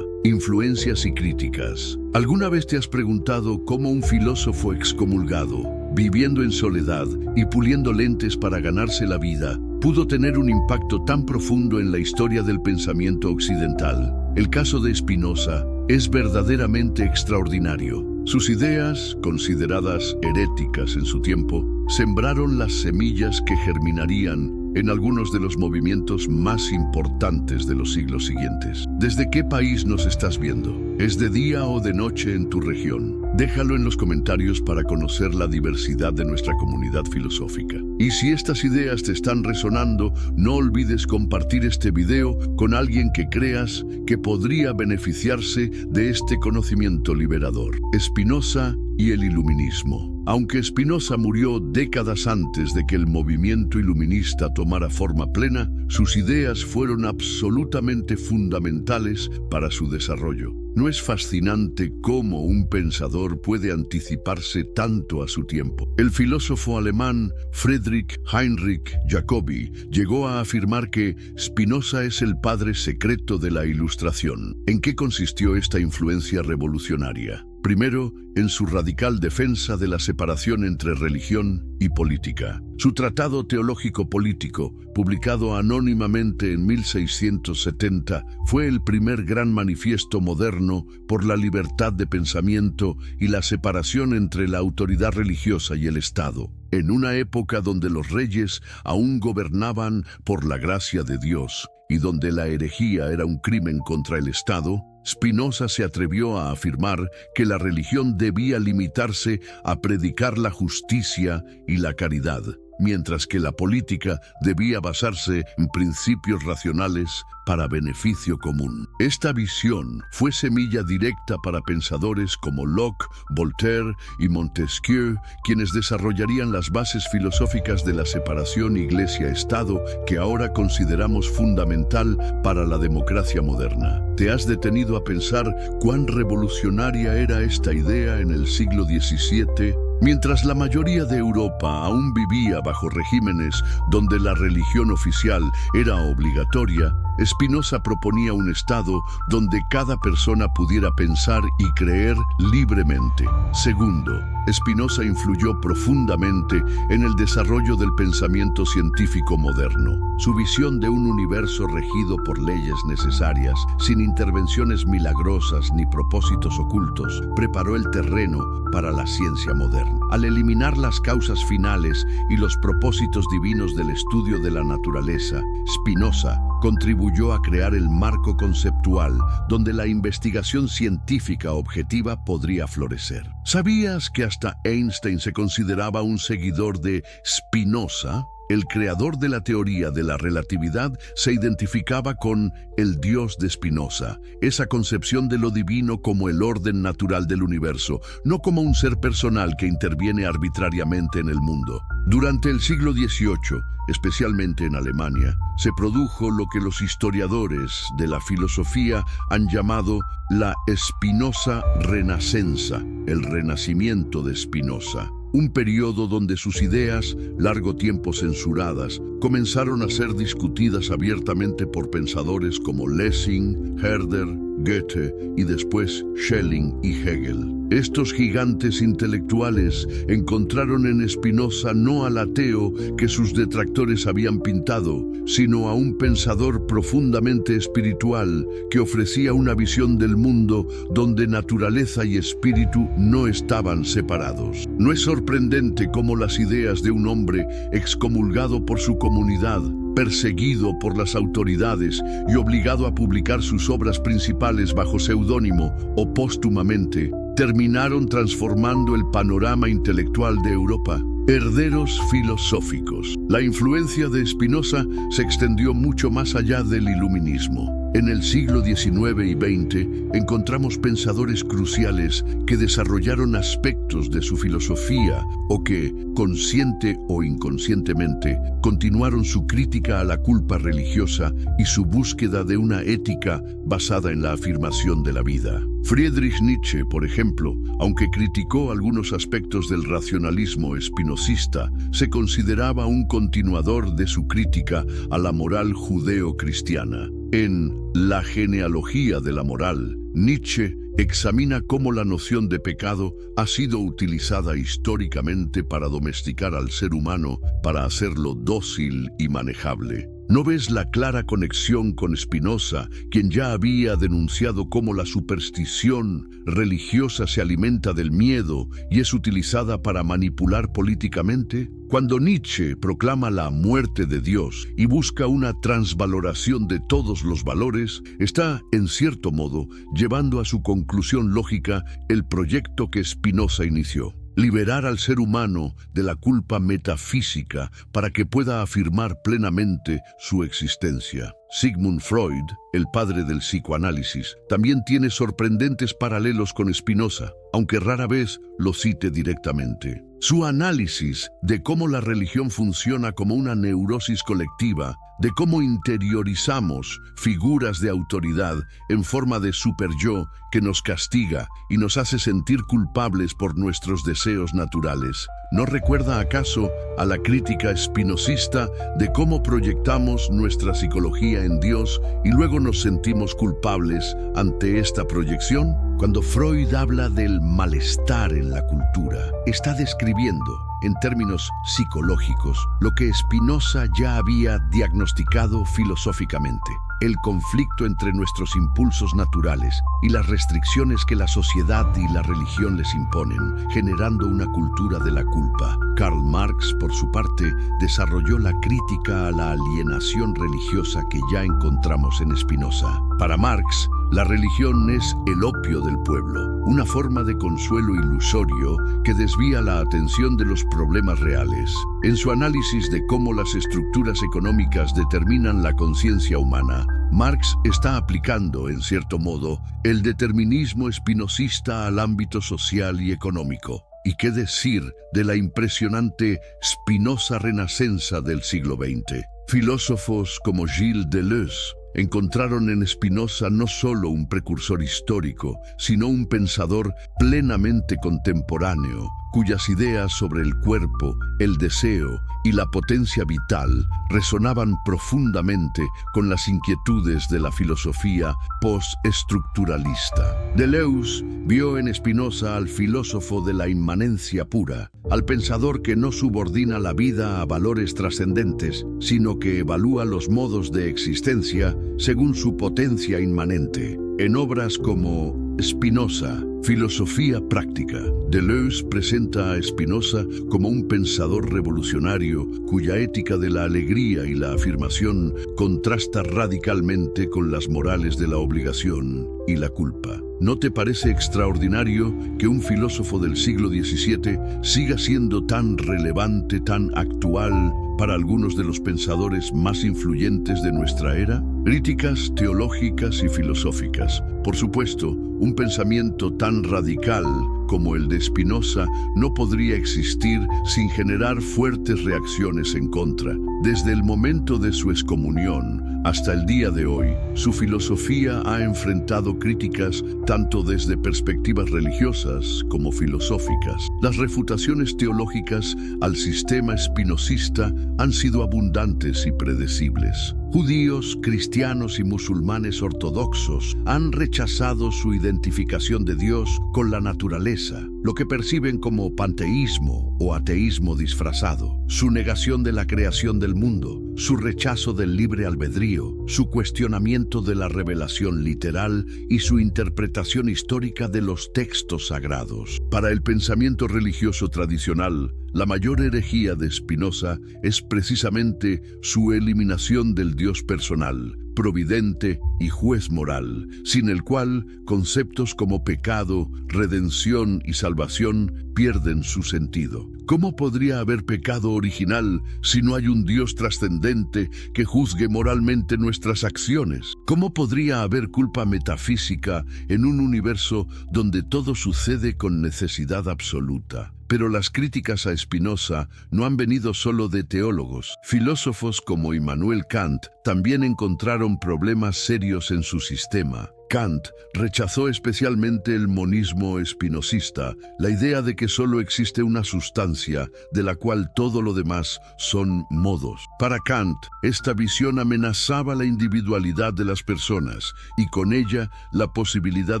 influencias y críticas. ¿Alguna vez te has preguntado cómo un filósofo excomulgado, viviendo en soledad y puliendo lentes para ganarse la vida, pudo tener un impacto tan profundo en la historia del pensamiento occidental? El caso de Spinoza es verdaderamente extraordinario. Sus ideas, consideradas heréticas en su tiempo, sembraron las semillas que germinarían en algunos de los movimientos más importantes de los siglos siguientes. ¿Desde qué país nos estás viendo? ¿Es de día o de noche en tu región? Déjalo en los comentarios para conocer la diversidad de nuestra comunidad filosófica. Y si estas ideas te están resonando, no olvides compartir este video con alguien que creas que podría beneficiarse de este conocimiento liberador. Spinoza y el iluminismo. Aunque Spinoza murió décadas antes de que el movimiento iluminista tomara forma plena, sus ideas fueron absolutamente fundamentales para su desarrollo. ¿No es fascinante cómo un pensador puede anticiparse tanto a su tiempo? El filósofo alemán Friedrich Heinrich Jacobi llegó a afirmar que Spinoza es el padre secreto de la Ilustración. ¿En qué consistió esta influencia revolucionaria? Primero, en su radical defensa de la separación entre religión y política. Su tratado teológico político, publicado anónimamente en 1670, fue el primer gran manifiesto moderno por la libertad de pensamiento y la separación entre la autoridad religiosa y el Estado. En una época donde los reyes aún gobernaban por la gracia de Dios y donde la herejía era un crimen contra el Estado, Spinoza se atrevió a afirmar que la religión debía limitarse a predicar la justicia y la caridad, mientras que la política debía basarse en principios racionales para beneficio común. Esta visión fue semilla directa para pensadores como Locke, Voltaire y Montesquieu, quienes desarrollarían las bases filosóficas de la separación Iglesia-Estado que ahora consideramos fundamental para la democracia moderna. ¿Te has detenido a pensar cuán revolucionaria era esta idea en el siglo XVII? Mientras la mayoría de Europa aún vivía bajo regímenes donde la religión oficial era obligatoria, Spinoza proponía un estado donde cada persona pudiera pensar y creer libremente. Segundo, Spinoza influyó profundamente en el desarrollo del pensamiento científico moderno. Su visión de un universo regido por leyes necesarias, sin intervenciones milagrosas ni propósitos ocultos, preparó el terreno para la ciencia moderna. Al eliminar las causas finales y los propósitos divinos del estudio de la naturaleza, Spinoza contribuyó a crear el marco conceptual donde la investigación científica objetiva podría florecer. ¿Sabías que hasta Einstein se consideraba un seguidor de Spinoza? El creador de la teoría de la relatividad se identificaba con el Dios de Spinoza, esa concepción de lo divino como el orden natural del universo, no como un ser personal que interviene arbitrariamente en el mundo. Durante el siglo XVIII, especialmente en Alemania, se produjo lo que los historiadores de la filosofía han llamado la Spinoza Renacenza, el renacimiento de Spinoza. Un periodo donde sus ideas, largo tiempo censuradas, comenzaron a ser discutidas abiertamente por pensadores como Lessing, Herder, Goethe y después Schelling y Hegel. Estos gigantes intelectuales encontraron en Spinoza no al ateo que sus detractores habían pintado, sino a un pensador profundamente espiritual que ofrecía una visión del mundo donde naturaleza y espíritu no estaban separados. No es sorprendente cómo las ideas de un hombre excomulgado por su comunidad, perseguido por las autoridades y obligado a publicar sus obras principales bajo seudónimo o póstumamente, terminaron transformando el panorama intelectual de Europa. Herederos filosóficos. La influencia de Spinoza se extendió mucho más allá del iluminismo. En el siglo XIX y XX encontramos pensadores cruciales que desarrollaron aspectos de su filosofía o que, consciente o inconscientemente, continuaron su crítica a la culpa religiosa y su búsqueda de una ética basada en la afirmación de la vida. Friedrich Nietzsche, por ejemplo, aunque criticó algunos aspectos del racionalismo espinosista, se consideraba un continuador de su crítica a la moral judeo-cristiana. En La genealogía de la moral, Nietzsche examina cómo la noción de pecado ha sido utilizada históricamente para domesticar al ser humano, para hacerlo dócil y manejable. ¿No ves la clara conexión con Spinoza, quien ya había denunciado cómo la superstición religiosa se alimenta del miedo y es utilizada para manipular políticamente? Cuando Nietzsche proclama la muerte de Dios y busca una transvaloración de todos los valores, está, en cierto modo, llevando a su conclusión lógica el proyecto que Spinoza inició. Liberar al ser humano de la culpa metafísica para que pueda afirmar plenamente su existencia. Sigmund Freud, el padre del psicoanálisis, también tiene sorprendentes paralelos con Spinoza, aunque rara vez lo cite directamente. Su análisis de cómo la religión funciona como una neurosis colectiva, de cómo interiorizamos figuras de autoridad en forma de superyo que nos castiga y nos hace sentir culpables por nuestros deseos naturales. ¿No recuerda acaso a la crítica espinosista de cómo proyectamos nuestra psicología en Dios y luego nos sentimos culpables ante esta proyección? Cuando Freud habla del malestar en la cultura, está describiendo, en términos psicológicos, lo que Spinoza ya había diagnosticado filosóficamente: el conflicto entre nuestros impulsos naturales y las restricciones que la sociedad y la religión les imponen, generando una cultura de la culpa. Karl Marx, por su parte, desarrolló la crítica a la alienación religiosa que ya encontramos en Spinoza. Para Marx, la religión es el opio del pueblo, una forma de consuelo ilusorio que desvía la atención de los problemas reales. En su análisis de cómo las estructuras económicas determinan la conciencia humana, Marx está aplicando, en cierto modo, el determinismo espinosista al ámbito social y económico. ¿Y qué decir de la impresionante Spinoza renacenza del siglo XX? Filósofos como Gilles Deleuze encontraron en Spinoza no solo un precursor histórico, sino un pensador plenamente contemporáneo, cuyas ideas sobre el cuerpo, el deseo y la potencia vital resonaban profundamente con las inquietudes de la filosofía postestructuralista. Deleuze vio en Spinoza al filósofo de la inmanencia pura, al pensador que no subordina la vida a valores trascendentes, sino que evalúa los modos de existencia según su potencia inmanente. En obras como Spinoza, Filosofía práctica, Deleuze presenta a Spinoza como un pensador revolucionario cuya ética de la alegría y la afirmación contrasta radicalmente con las morales de la obligación y la culpa. ¿No te parece extraordinario que un filósofo del siglo XVII siga siendo tan relevante, tan actual para algunos de los pensadores más influyentes de nuestra era? Críticas teológicas y filosóficas. Por supuesto, un pensamiento tan radical como el de Spinoza no podría existir sin generar fuertes reacciones en contra. Desde el momento de su excomunión hasta el día de hoy, su filosofía ha enfrentado críticas tanto desde perspectivas religiosas como filosóficas. Las refutaciones teológicas al sistema espinosista han sido abundantes y predecibles. Judíos, cristianos y musulmanes ortodoxos han rechazado su identificación de Dios con la naturaleza, lo que perciben como panteísmo o ateísmo disfrazado, su negación de la creación del mundo, su rechazo del libre albedrío, su cuestionamiento de la revelación literal y su interpretación histórica de los textos sagrados. Para el pensamiento religioso tradicional, la mayor herejía de Spinoza es precisamente su eliminación del Dios personal, providente y juez moral, sin el cual conceptos como pecado, redención y salvación pierden su sentido. ¿Cómo podría haber pecado original si no hay un Dios trascendente que juzgue moralmente nuestras acciones? ¿Cómo podría haber culpa metafísica en un universo donde todo sucede con necesidad absoluta? Pero las críticas a Spinoza no han venido solo de teólogos. Filósofos como Immanuel Kant también encontraron problemas serios en su sistema. Kant rechazó especialmente el monismo espinosista, la idea de que solo existe una sustancia, de la cual todo lo demás son modos. Para Kant, esta visión amenazaba la individualidad de las personas y con ella la posibilidad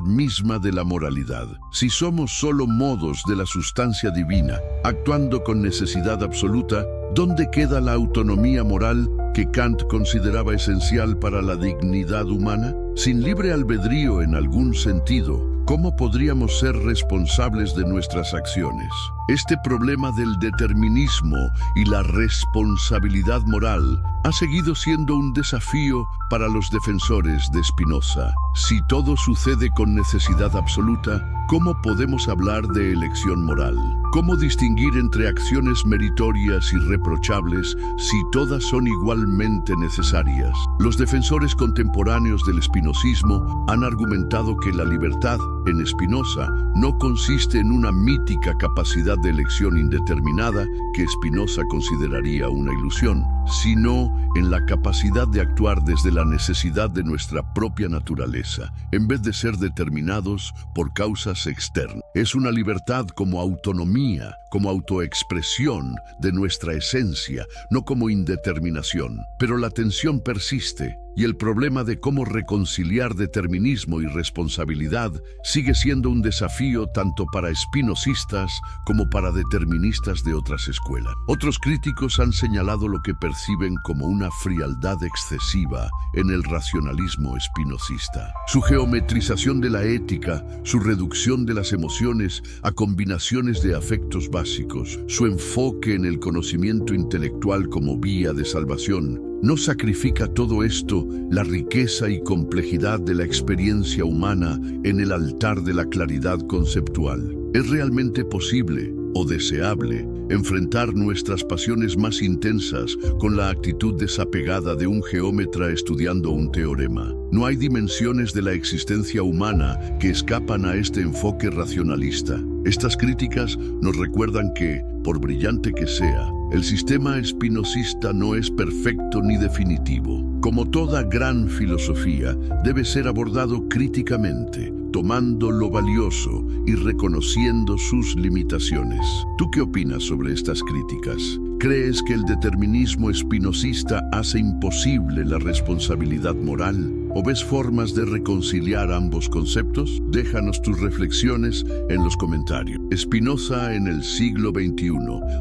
misma de la moralidad. Si somos solo modos de la sustancia divina, actuando con necesidad absoluta, ¿dónde queda la autonomía moral que Kant consideraba esencial para la dignidad humana? Sin libre albedrío en algún sentido, ¿cómo podríamos ser responsables de nuestras acciones? Este problema del determinismo y la responsabilidad moral ha seguido siendo un desafío para los defensores de Spinoza. Si todo sucede con necesidad absoluta, ¿cómo podemos hablar de elección moral? ¿Cómo distinguir entre acciones meritorias y reprochables si todas son igualmente necesarias? Los defensores contemporáneos del espinosismo han argumentado que la libertad en Spinoza no consiste en una mítica capacidad de elección indeterminada que Spinoza consideraría una ilusión, sino en la capacidad de actuar desde la necesidad de nuestra propia naturaleza, en vez de ser determinados por causas externas. Es una libertad como autonomía, como autoexpresión de nuestra esencia, no como indeterminación. Pero la tensión persiste y el problema de cómo reconciliar determinismo y responsabilidad sigue siendo un desafío tanto para espinosistas como para deterministas de otras escuelas. Otros críticos han señalado lo que perciben como una frialdad excesiva en el racionalismo espinosista. Su geometrización de la ética, su reducción de las emociones a combinaciones de afectos básicos, su enfoque en el conocimiento intelectual como vía de salvación, ¿no sacrifica todo esto la riqueza y complejidad de la experiencia humana en el altar de la claridad conceptual? ¿Es realmente posible o deseable enfrentar nuestras pasiones más intensas con la actitud desapegada de un geómetra estudiando un teorema? No hay dimensiones de la existencia humana que escapan a este enfoque racionalista. Estas críticas nos recuerdan que, por brillante que sea, el sistema espinosista no es perfecto ni definitivo. Como toda gran filosofía, debe ser abordado críticamente, tomando lo valioso y reconociendo sus limitaciones. ¿Tú qué opinas sobre estas críticas? ¿Crees que el determinismo espinosista hace imposible la responsabilidad moral? ¿O ves formas de reconciliar ambos conceptos? Déjanos tus reflexiones en los comentarios. Spinoza en el siglo XXI.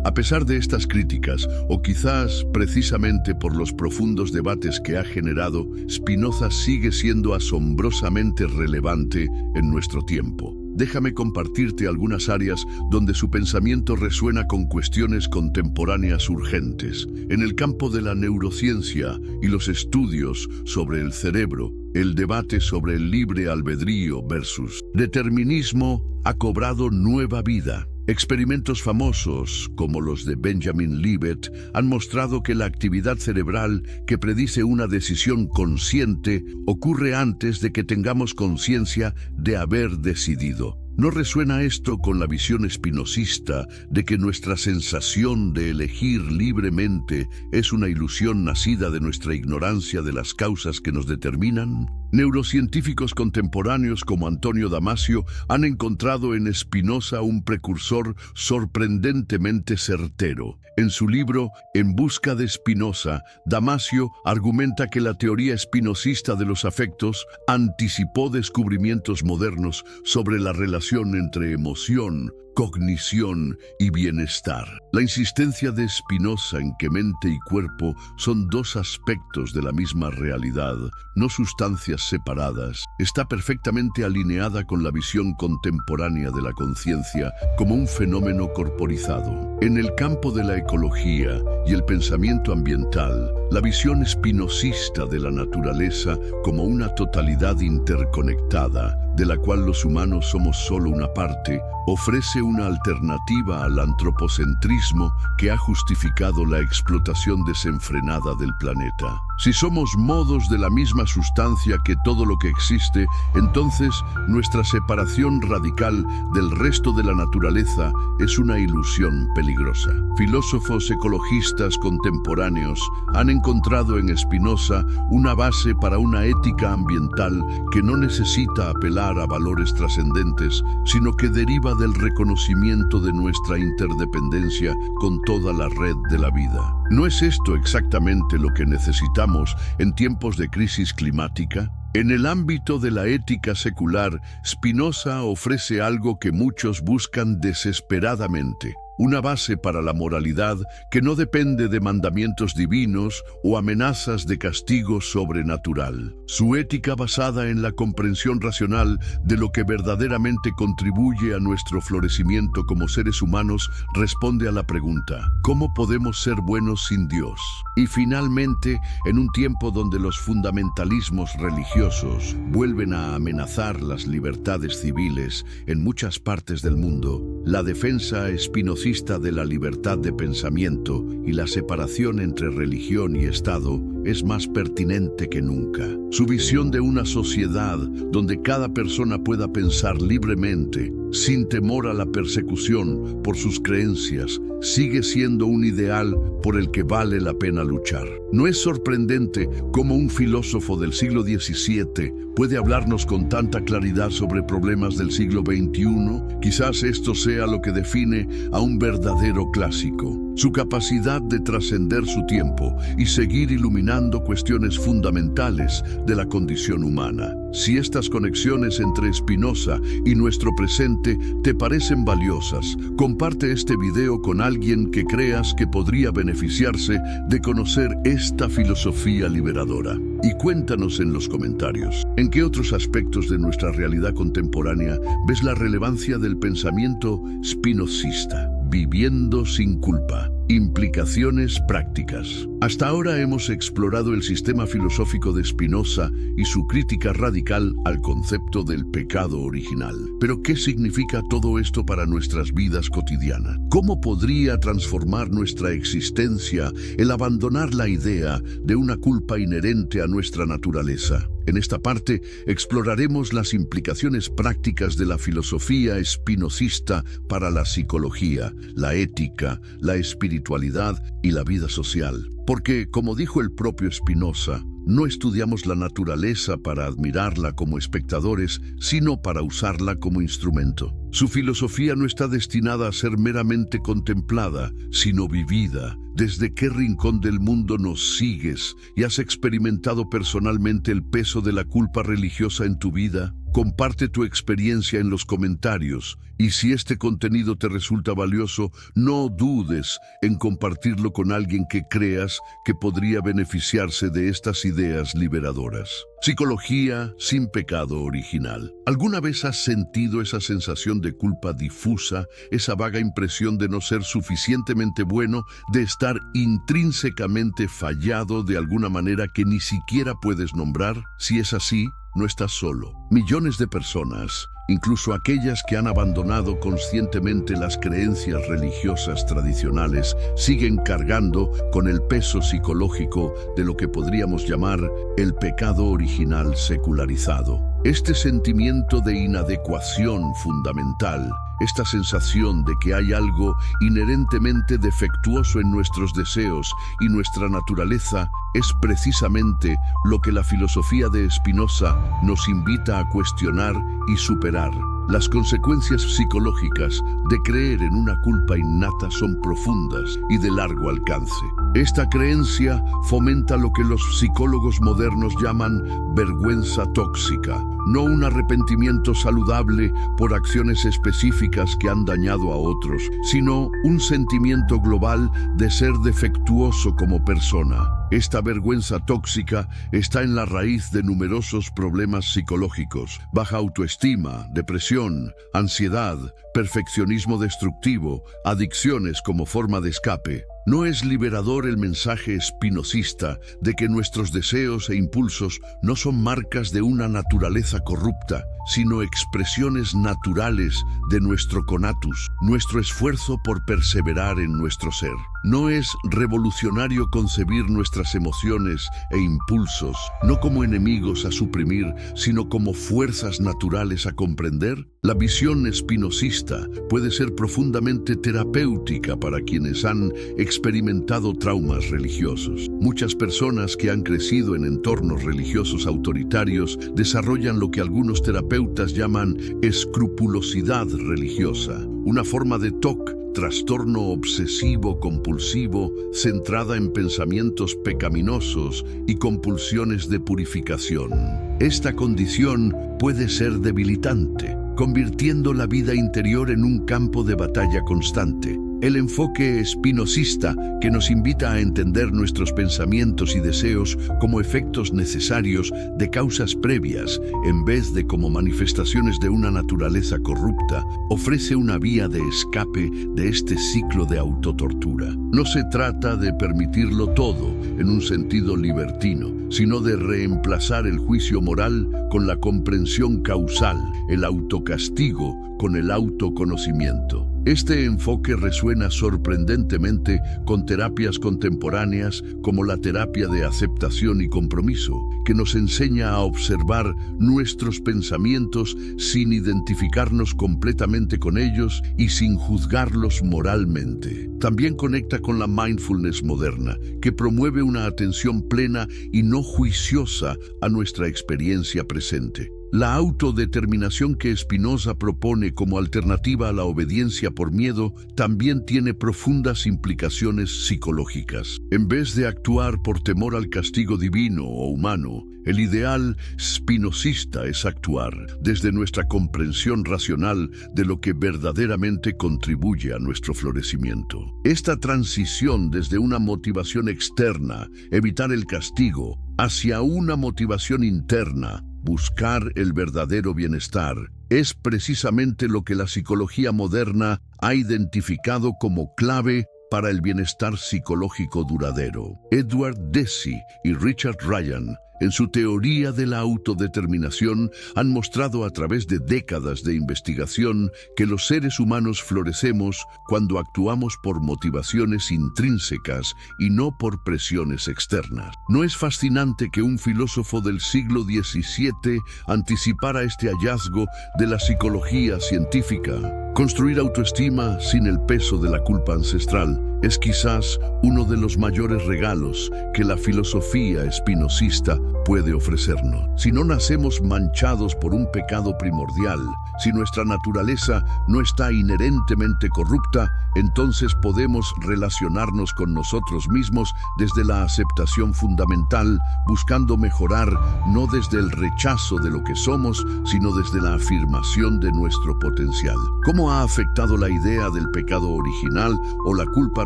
A pesar de estas críticas, o quizás precisamente por los profundos debates que ha generado, Spinoza sigue siendo asombrosamente relevante en nuestro tiempo. Déjame compartirte algunas áreas donde su pensamiento resuena con cuestiones contemporáneas urgentes. En el campo de la neurociencia y los estudios sobre el cerebro, el debate sobre el libre albedrío versus determinismo ha cobrado nueva vida. Experimentos famosos, como los de Benjamin Libet, han mostrado que la actividad cerebral que predice una decisión consciente ocurre antes de que tengamos conciencia de haber decidido. ¿No resuena esto con la visión espinosista de que nuestra sensación de elegir libremente es una ilusión nacida de nuestra ignorancia de las causas que nos determinan? Neurocientíficos contemporáneos como Antonio Damasio han encontrado en Spinoza un precursor sorprendentemente certero. En su libro En busca de Spinoza, Damasio argumenta que la teoría espinosista de los afectos anticipó descubrimientos modernos sobre la relación entre emoción, cognición y bienestar. La insistencia de Spinoza en que mente y cuerpo son dos aspectos de la misma realidad, no sustancias separadas, está perfectamente alineada con la visión contemporánea de la conciencia como un fenómeno corporizado. En el campo de la ecología y el pensamiento ambiental, la visión espinosista de la naturaleza como una totalidad interconectada, de la cual los humanos somos solo una parte, ofrece una alternativa al antropocentrismo que ha justificado la explotación desenfrenada del planeta. Si somos modos de la misma sustancia que todo lo que existe, entonces nuestra separación radical del resto de la naturaleza es una ilusión peligrosa. Filósofos ecologistas contemporáneos han encontrado en Spinoza una base para una ética ambiental que no necesita apelar a valores trascendentes, sino que deriva del reconocimiento de nuestra interdependencia con toda la red de la vida. ¿No es esto exactamente lo que necesitamos en tiempos de crisis climática? En el ámbito de la ética secular, Spinoza ofrece algo que muchos buscan desesperadamente: una base para la moralidad que no depende de mandamientos divinos o amenazas de castigo sobrenatural. Su ética, basada en la comprensión racional de lo que verdaderamente contribuye a nuestro florecimiento como seres humanos, responde a la pregunta: ¿cómo podemos ser buenos sin Dios? Y finalmente, en un tiempo donde los fundamentalismos religiosos vuelven a amenazar las libertades civiles en muchas partes del mundo, la defensa espinosista de la libertad de pensamiento y la separación entre religión y Estado es más pertinente que nunca. Su visión de una sociedad donde cada persona pueda pensar libremente, sin temor a la persecución por sus creencias, sigue siendo un ideal por el que vale la pena luchar. No es sorprendente cómo un filósofo del siglo XVII puede hablarnos con tanta claridad sobre problemas del siglo XXI. Quizás esto sea lo que define a un verdadero clásico: su capacidad de trascender su tiempo y seguir iluminando cuestiones fundamentales de la condición humana. Si estas conexiones entre Spinoza y nuestro presente te parecen valiosas, comparte este video con alguien que creas que podría beneficiarse de conocer esta filosofía liberadora. Y cuéntanos en los comentarios, ¿en qué otros aspectos de nuestra realidad contemporánea ves la relevancia del pensamiento spinozista? Viviendo sin culpa. Implicaciones prácticas. Hasta ahora hemos explorado el sistema filosófico de Spinoza y su crítica radical al concepto del pecado original. Pero, ¿qué significa todo esto para nuestras vidas cotidianas? ¿Cómo podría transformar nuestra existencia el abandonar la idea de una culpa inherente a nuestra naturaleza? En esta parte exploraremos las implicaciones prácticas de la filosofía espinosista para la psicología, la ética, la espiritualidad y la vida social. Porque, como dijo el propio Spinoza, no estudiamos la naturaleza para admirarla como espectadores, sino para usarla como instrumento. Su filosofía no está destinada a ser meramente contemplada, sino vivida. ¿Desde qué rincón del mundo nos sigues y has experimentado personalmente el peso de la culpa religiosa en tu vida? Comparte tu experiencia en los comentarios, y si este contenido te resulta valioso, no dudes en compartirlo con alguien que creas que podría beneficiarse de estas ideas liberadoras. Psicología sin pecado original. ¿Alguna vez has sentido esa sensación de culpa difusa, esa vaga impresión de no ser suficientemente bueno, de estar intrínsecamente fallado de alguna manera que ni siquiera puedes nombrar? Si es así, no estás solo. Millones de personas, incluso aquellas que han abandonado conscientemente las creencias religiosas tradicionales, siguen cargando con el peso psicológico de lo que podríamos llamar el pecado original secularizado. Este sentimiento de inadecuación fundamental esta sensación de que hay algo inherentemente defectuoso en nuestros deseos y nuestra naturaleza es precisamente lo que la filosofía de Spinoza nos invita a cuestionar y superar. Las consecuencias psicológicas de creer en una culpa innata son profundas y de largo alcance. Esta creencia fomenta lo que los psicólogos modernos llaman vergüenza tóxica, no un arrepentimiento saludable por acciones específicas que han dañado a otros, sino un sentimiento global de ser defectuoso como persona. Esta vergüenza tóxica está en la raíz de numerosos problemas psicológicos: baja autoestima, depresión, ansiedad, perfeccionismo destructivo, adicciones como forma de escape. ¿No es liberador el mensaje espinosista de que nuestros deseos e impulsos no son marcas de una naturaleza corrupta, sino expresiones naturales de nuestro conatus, nuestro esfuerzo por perseverar en nuestro ser? ¿No es revolucionario concebir nuestras emociones e impulsos no como enemigos a suprimir, sino como fuerzas naturales a comprender? La visión espinosista puede ser profundamente terapéutica para quienes han experimentado traumas religiosos. Muchas personas que han crecido en entornos religiosos autoritarios desarrollan lo que algunos terapeutas llaman escrupulosidad religiosa, una forma de TOC, trastorno obsesivo-compulsivo centrada en pensamientos pecaminosos y compulsiones de purificación. Esta condición puede ser debilitante, convirtiendo la vida interior en un campo de batalla constante. El enfoque espinosista, que nos invita a entender nuestros pensamientos y deseos como efectos necesarios de causas previas, en vez de como manifestaciones de una naturaleza corrupta, ofrece una vía de escape de este ciclo de autotortura. No se trata de permitirlo todo en un sentido libertino, sino de reemplazar el juicio moral con la comprensión causal, el autocastigo con el autoconocimiento. Este enfoque resuena sorprendentemente con terapias contemporáneas como la terapia de aceptación y compromiso, que nos enseña a observar nuestros pensamientos sin identificarnos completamente con ellos y sin juzgarlos moralmente. También conecta con la mindfulness moderna, que promueve una atención plena y no juiciosa a nuestra experiencia presente. La autodeterminación que Spinoza propone como alternativa a la obediencia por miedo también tiene profundas implicaciones psicológicas. En vez de actuar por temor al castigo divino o humano, el ideal spinozista es actuar desde nuestra comprensión racional de lo que verdaderamente contribuye a nuestro florecimiento. Esta transición desde una motivación externa, evitar el castigo, hacia una motivación interna, buscar el verdadero bienestar, es precisamente lo que la psicología moderna ha identificado como clave para el bienestar psicológico duradero. Edward Deci y Richard Ryan, en su teoría de la autodeterminación, han mostrado a través de décadas de investigación que los seres humanos florecemos cuando actuamos por motivaciones intrínsecas y no por presiones externas. ¿No es fascinante que un filósofo del siglo XVII anticipara este hallazgo de la psicología científica? Construir autoestima sin el peso de la culpa ancestral es quizás uno de los mayores regalos que la filosofía espinosista puede ofrecernos. Si no nacemos manchados por un pecado primordial, si nuestra naturaleza no está inherentemente corrupta, entonces podemos relacionarnos con nosotros mismos desde la aceptación fundamental, buscando mejorar no desde el rechazo de lo que somos, sino desde la afirmación de nuestro potencial. ¿Cómo ha afectado la idea del pecado original o la culpa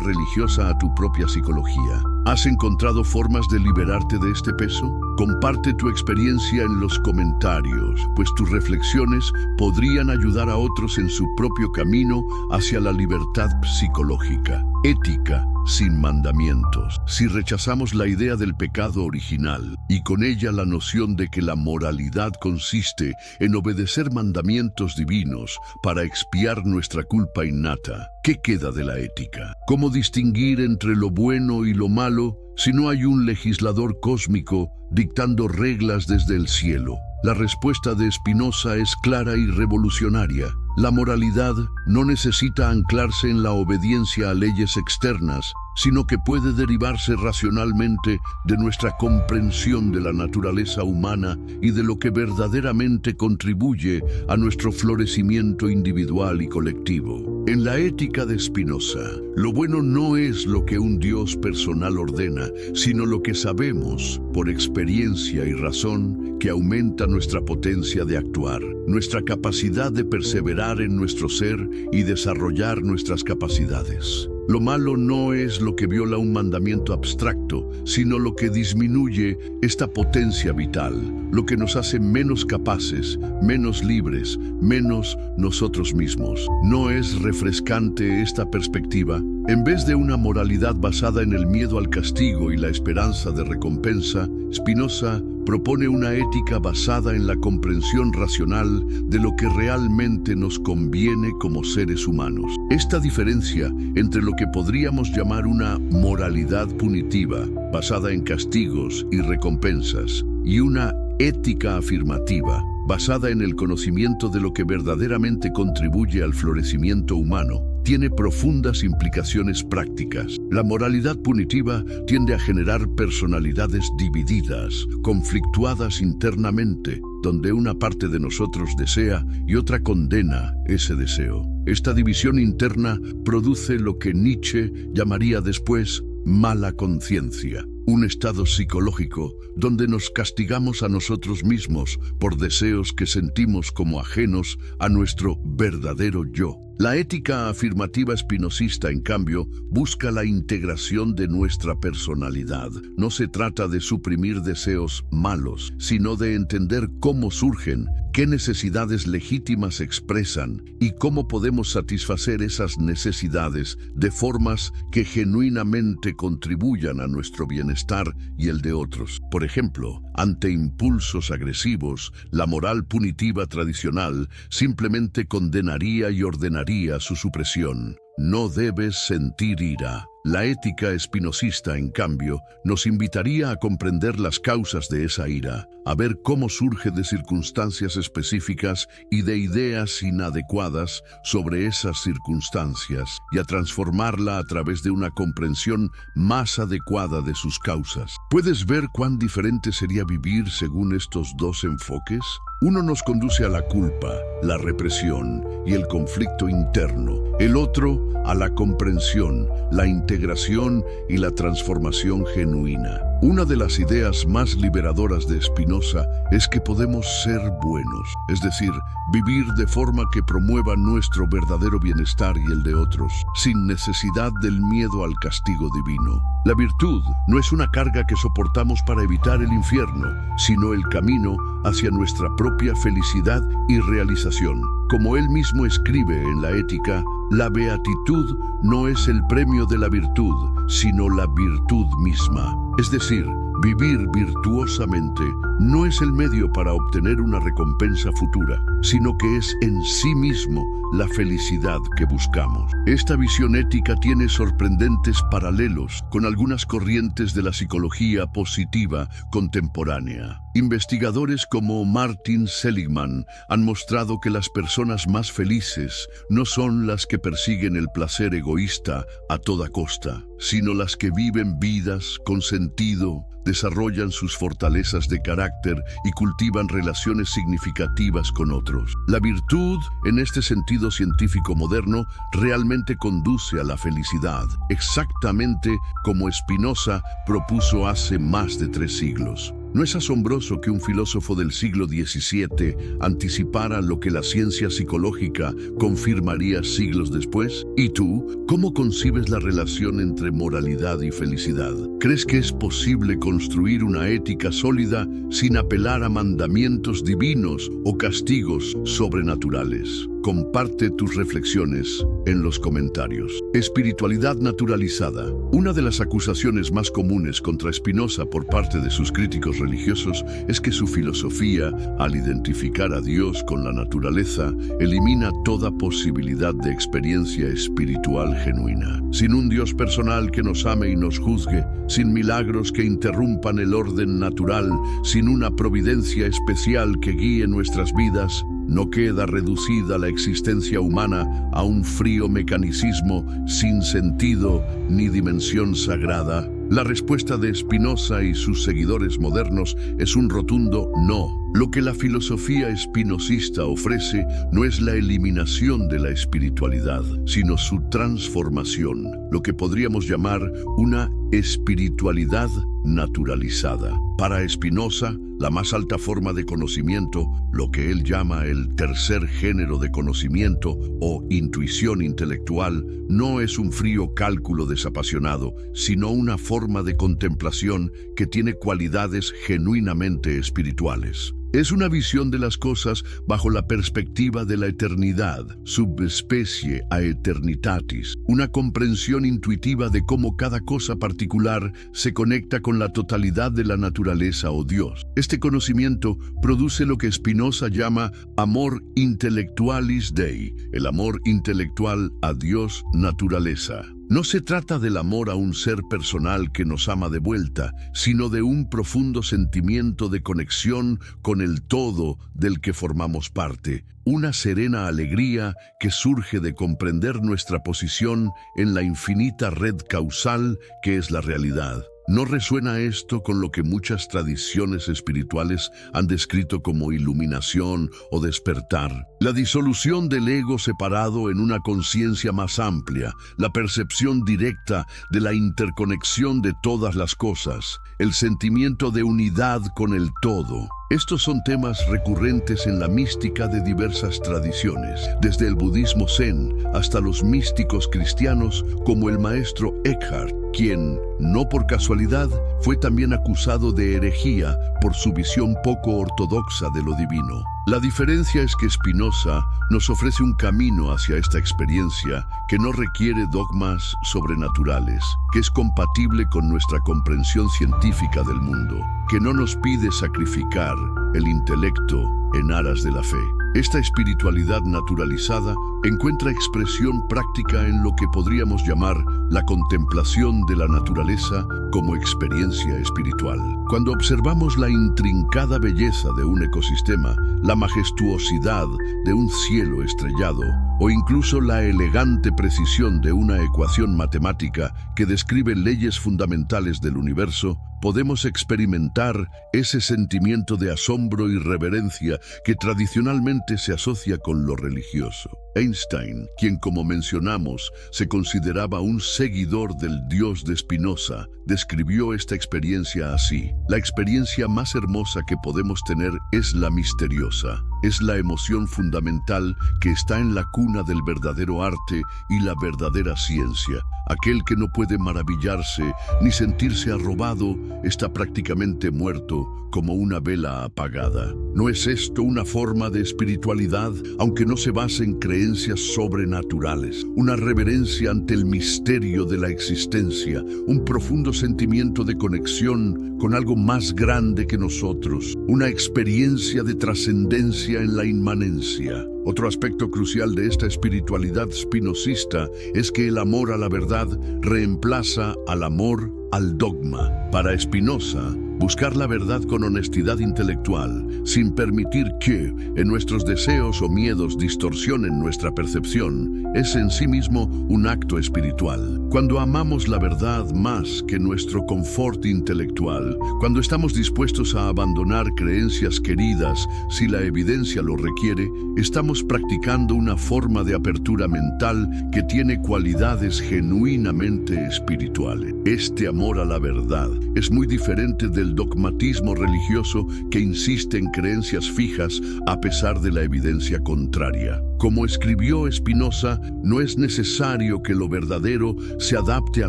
religiosa a tu propia psicología? ¿Has encontrado formas de liberarte de este peso? Comparte tu experiencia en los comentarios, pues tus reflexiones podrían ayudar a otros en su propio camino hacia la libertad psicológica. Ética sin mandamientos. Si rechazamos la idea del pecado original y con ella la noción de que la moralidad consiste en obedecer mandamientos divinos para expiar nuestra culpa innata, ¿qué queda de la ética? ¿Cómo distinguir entre lo bueno y lo malo si no hay un legislador cósmico dictando reglas desde el cielo? La respuesta de Spinoza es clara y revolucionaria. La moralidad no necesita anclarse en la obediencia a leyes externas, sino que puede derivarse racionalmente de nuestra comprensión de la naturaleza humana y de lo que verdaderamente contribuye a nuestro florecimiento individual y colectivo. En la ética de Spinoza, lo bueno no es lo que un Dios personal ordena, sino lo que sabemos, por experiencia y razón, que aumenta nuestra potencia de actuar, nuestra capacidad de perseverar en nuestro ser y desarrollar nuestras capacidades. Lo malo no es lo que viola un mandamiento abstracto, sino lo que disminuye esta potencia vital, lo que nos hace menos capaces, menos libres, menos nosotros mismos. ¿No es refrescante esta perspectiva? En vez de una moralidad basada en el miedo al castigo y la esperanza de recompensa, Spinoza propone una ética basada en la comprensión racional de lo que realmente nos conviene como seres humanos. Esta diferencia entre lo que podríamos llamar una moralidad punitiva, basada en castigos y recompensas, y una ética afirmativa, basada en el conocimiento de lo que verdaderamente contribuye al florecimiento humano, tiene profundas implicaciones prácticas. La moralidad punitiva tiende a generar personalidades divididas, conflictuadas internamente, donde una parte de nosotros desea y otra condena ese deseo. Esta división interna produce lo que Nietzsche llamaría después mala conciencia, un estado psicológico donde nos castigamos a nosotros mismos por deseos que sentimos como ajenos a nuestro verdadero yo. La ética afirmativa espinosista, en cambio, busca la integración de nuestra personalidad. No se trata de suprimir deseos malos, sino de entender cómo surgen, qué necesidades legítimas expresan y cómo podemos satisfacer esas necesidades de formas que genuinamente contribuyan a nuestro bienestar y el de otros. Por ejemplo, ante impulsos agresivos, la moral punitiva tradicional simplemente condenaría y ordenaría su supresión. No debes sentir ira. La ética espinosista, en cambio, nos invitaría a comprender las causas de esa ira, a ver cómo surge de circunstancias específicas y de ideas inadecuadas sobre esas circunstancias, y a transformarla a través de una comprensión más adecuada de sus causas. ¿Puedes ver cuán diferente sería vivir según estos dos enfoques? Uno nos conduce a la culpa, la represión y el conflicto interno. El otro a la comprensión, la integración y la transformación genuina. Una de las ideas más liberadoras de Spinoza es que podemos ser buenos, es decir, vivir de forma que promueva nuestro verdadero bienestar y el de otros, sin necesidad del miedo al castigo divino. La virtud no es una carga que soportamos para evitar el infierno, sino el camino hacia nuestra propia felicidad y realización. Como él mismo escribe en la Ética, la beatitud no es el premio de la virtud, sino la virtud misma. Es decir, vivir virtuosamente no es el medio para obtener una recompensa futura, sino que es en sí mismo la felicidad que buscamos. Esta visión ética tiene sorprendentes paralelos con algunas corrientes de la psicología positiva contemporánea. Investigadores como Martin Seligman han mostrado que las personas más felices no son las que persiguen el placer egoísta a toda costa, sino las que viven vidas con sentido, desarrollan sus fortalezas de carácter y cultivan relaciones significativas con otros. La virtud, en este sentido científico moderno, realmente conduce a la felicidad, exactamente como Spinoza propuso hace más de 3 siglos. ¿No es asombroso que un filósofo del siglo XVII anticipara lo que la ciencia psicológica confirmaría siglos después? ¿Y tú, cómo concibes la relación entre moralidad y felicidad? ¿Crees que es posible construir una ética sólida sin apelar a mandamientos divinos o castigos sobrenaturales? Comparte tus reflexiones en los comentarios. Espiritualidad naturalizada. Una de las acusaciones más comunes contra Spinoza por parte de sus críticos religiosos es que su filosofía, al identificar a Dios con la naturaleza, elimina toda posibilidad de experiencia espiritual genuina. Sin un Dios personal que nos ame y nos juzgue, sin milagros que interrumpan el orden natural, sin una providencia especial que guíe nuestras vidas, No queda reducida la existencia humana a un frío mecanicismo sin sentido ni dimensión sagrada. La respuesta de Spinoza y sus seguidores modernos es un rotundo no. Lo que la filosofía espinosista ofrece no es la eliminación de la espiritualidad, sino su transformación, lo que podríamos llamar una espiritualidad naturalizada. Para Spinoza, la más alta forma de conocimiento, lo que él llama el tercer género de conocimiento o intuición intelectual, no es un frío cálculo desapasionado, sino una forma de contemplación que tiene cualidades genuinamente espirituales. Es una visión de las cosas bajo la perspectiva de la eternidad, subespecie aeternitatis, una comprensión intuitiva de cómo cada cosa particular se conecta con la totalidad de la naturaleza o Dios. Este conocimiento produce lo que Spinoza llama amor intellectualis Dei, el amor intelectual a Dios naturaleza. No se trata del amor a un ser personal que nos ama de vuelta, sino de un profundo sentimiento de conexión con el todo del que formamos parte, una serena alegría que surge de comprender nuestra posición en la infinita red causal que es la realidad. ¿No resuena esto con lo que muchas tradiciones espirituales han descrito como iluminación o despertar? La disolución del ego separado en una conciencia más amplia, la percepción directa de la interconexión de todas las cosas, el sentimiento de unidad con el todo. Estos son temas recurrentes en la mística de diversas tradiciones, desde el budismo zen hasta los místicos cristianos como el maestro Eckhart, quien, no por casualidad, fue también acusado de herejía por su visión poco ortodoxa de lo divino. La diferencia es que Spinoza nos ofrece un camino hacia esta experiencia que no requiere dogmas sobrenaturales, que es compatible con nuestra comprensión científica del mundo, que no nos pide sacrificar el intelecto en aras de la fe. Esta espiritualidad naturalizada encuentra expresión práctica en lo que podríamos llamar la contemplación de la naturaleza como experiencia espiritual. Cuando observamos la intrincada belleza de un ecosistema, la majestuosidad de un cielo estrellado, o incluso la elegante precisión de una ecuación matemática que describe leyes fundamentales del universo, podemos experimentar ese sentimiento de asombro y reverencia que tradicionalmente se asocia con lo religioso. Einstein, quien como mencionamos se consideraba un seguidor del Dios de Spinoza, describió esta experiencia así: la experiencia más hermosa que podemos tener es la misteriosa. Es la emoción fundamental que está en la cuna del verdadero arte y la verdadera ciencia. Aquel que no puede maravillarse ni sentirse arrobado está prácticamente muerto, como una vela apagada. ¿No es esto una forma de espiritualidad, aunque no se base en creencias sobrenaturales? Una reverencia ante el misterio de la existencia, un profundo sentimiento de conexión con algo más grande que nosotros, una experiencia de trascendencia en la inmanencia. Otro aspecto crucial de esta espiritualidad spinozista es que el amor a la verdad reemplaza al amor al dogma. Para Spinoza, buscar la verdad con honestidad intelectual, sin permitir que en nuestros deseos o miedos distorsionen nuestra percepción, es en sí mismo un acto espiritual. Cuando amamos la verdad más que nuestro confort intelectual, cuando estamos dispuestos a abandonar creencias queridas si la evidencia lo requiere, estamos practicando una forma de apertura mental que tiene cualidades genuinamente espirituales. Este amor a la verdad es muy diferente del dogmatismo religioso que insiste en creencias fijas a pesar de la evidencia contraria. Como escribió Spinoza, no es necesario que lo verdadero se adapte a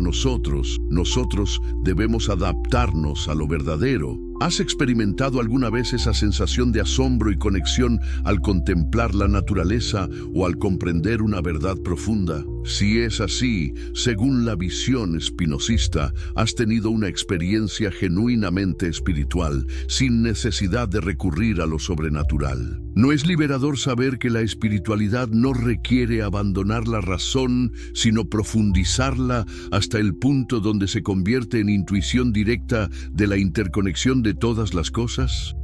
nosotros. Nosotros debemos adaptarnos a lo verdadero. ¿Has experimentado alguna vez esa sensación de asombro y conexión al contemplar la naturaleza o al comprender una verdad profunda? Si es así, según la visión spinozista, has tenido una experiencia genuinamente espiritual, sin necesidad de recurrir a lo sobrenatural. ¿No es liberador saber que la espiritualidad no requiere abandonar la razón, sino profundizarla hasta el punto donde se convierte en intuición directa de la interconexión de todas las cosas?